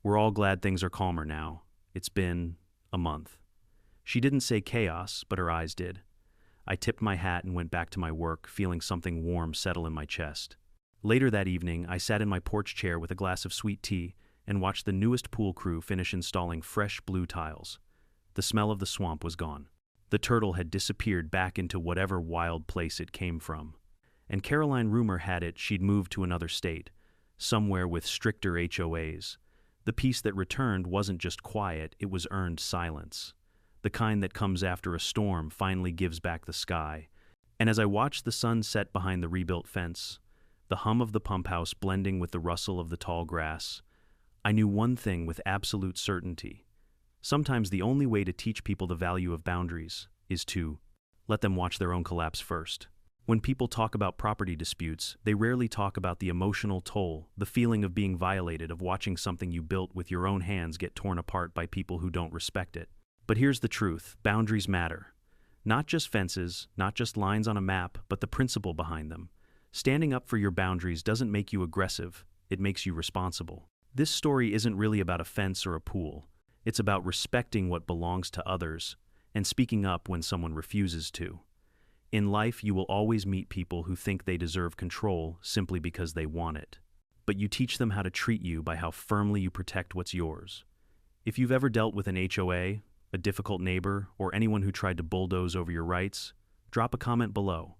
We're all glad things are calmer now. It's been a month. She didn't say chaos, but her eyes did. I tipped my hat and went back to my work, feeling something warm settle in my chest. Later that evening, I sat in my porch chair with a glass of sweet tea and watched the newest pool crew finish installing fresh blue tiles. The smell of the swamp was gone. The turtle had disappeared back into whatever wild place it came from. And Caroline, rumor had it, she'd moved to another state, somewhere with stricter HOAs. The peace that returned wasn't just quiet, it was earned silence. The kind that comes after a storm finally gives back the sky. And as I watched the sun set behind the rebuilt fence, the hum of the pump house blending with the rustle of the tall grass, I knew one thing with absolute certainty. Sometimes the only way to teach people the value of boundaries is to let them watch their own collapse first. When people talk about property disputes, they rarely talk about the emotional toll, the feeling of being violated, of watching something you built with your own hands get torn apart by people who don't respect it. But here's the truth, boundaries matter. Not just fences, not just lines on a map, but the principle behind them. Standing up for your boundaries doesn't make you aggressive, it makes you responsible. This story isn't really about a fence or a pool. It's about respecting what belongs to others and speaking up when someone refuses to. In life, you will always meet people who think they deserve control simply because they want it. But you teach them how to treat you by how firmly you protect what's yours. If you've ever dealt with an HOA, a difficult neighbor, or anyone who tried to bulldoze over your rights, drop a comment below.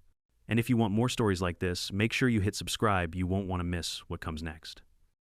And if you want more stories like this, make sure you hit subscribe. You won't want to miss what comes next.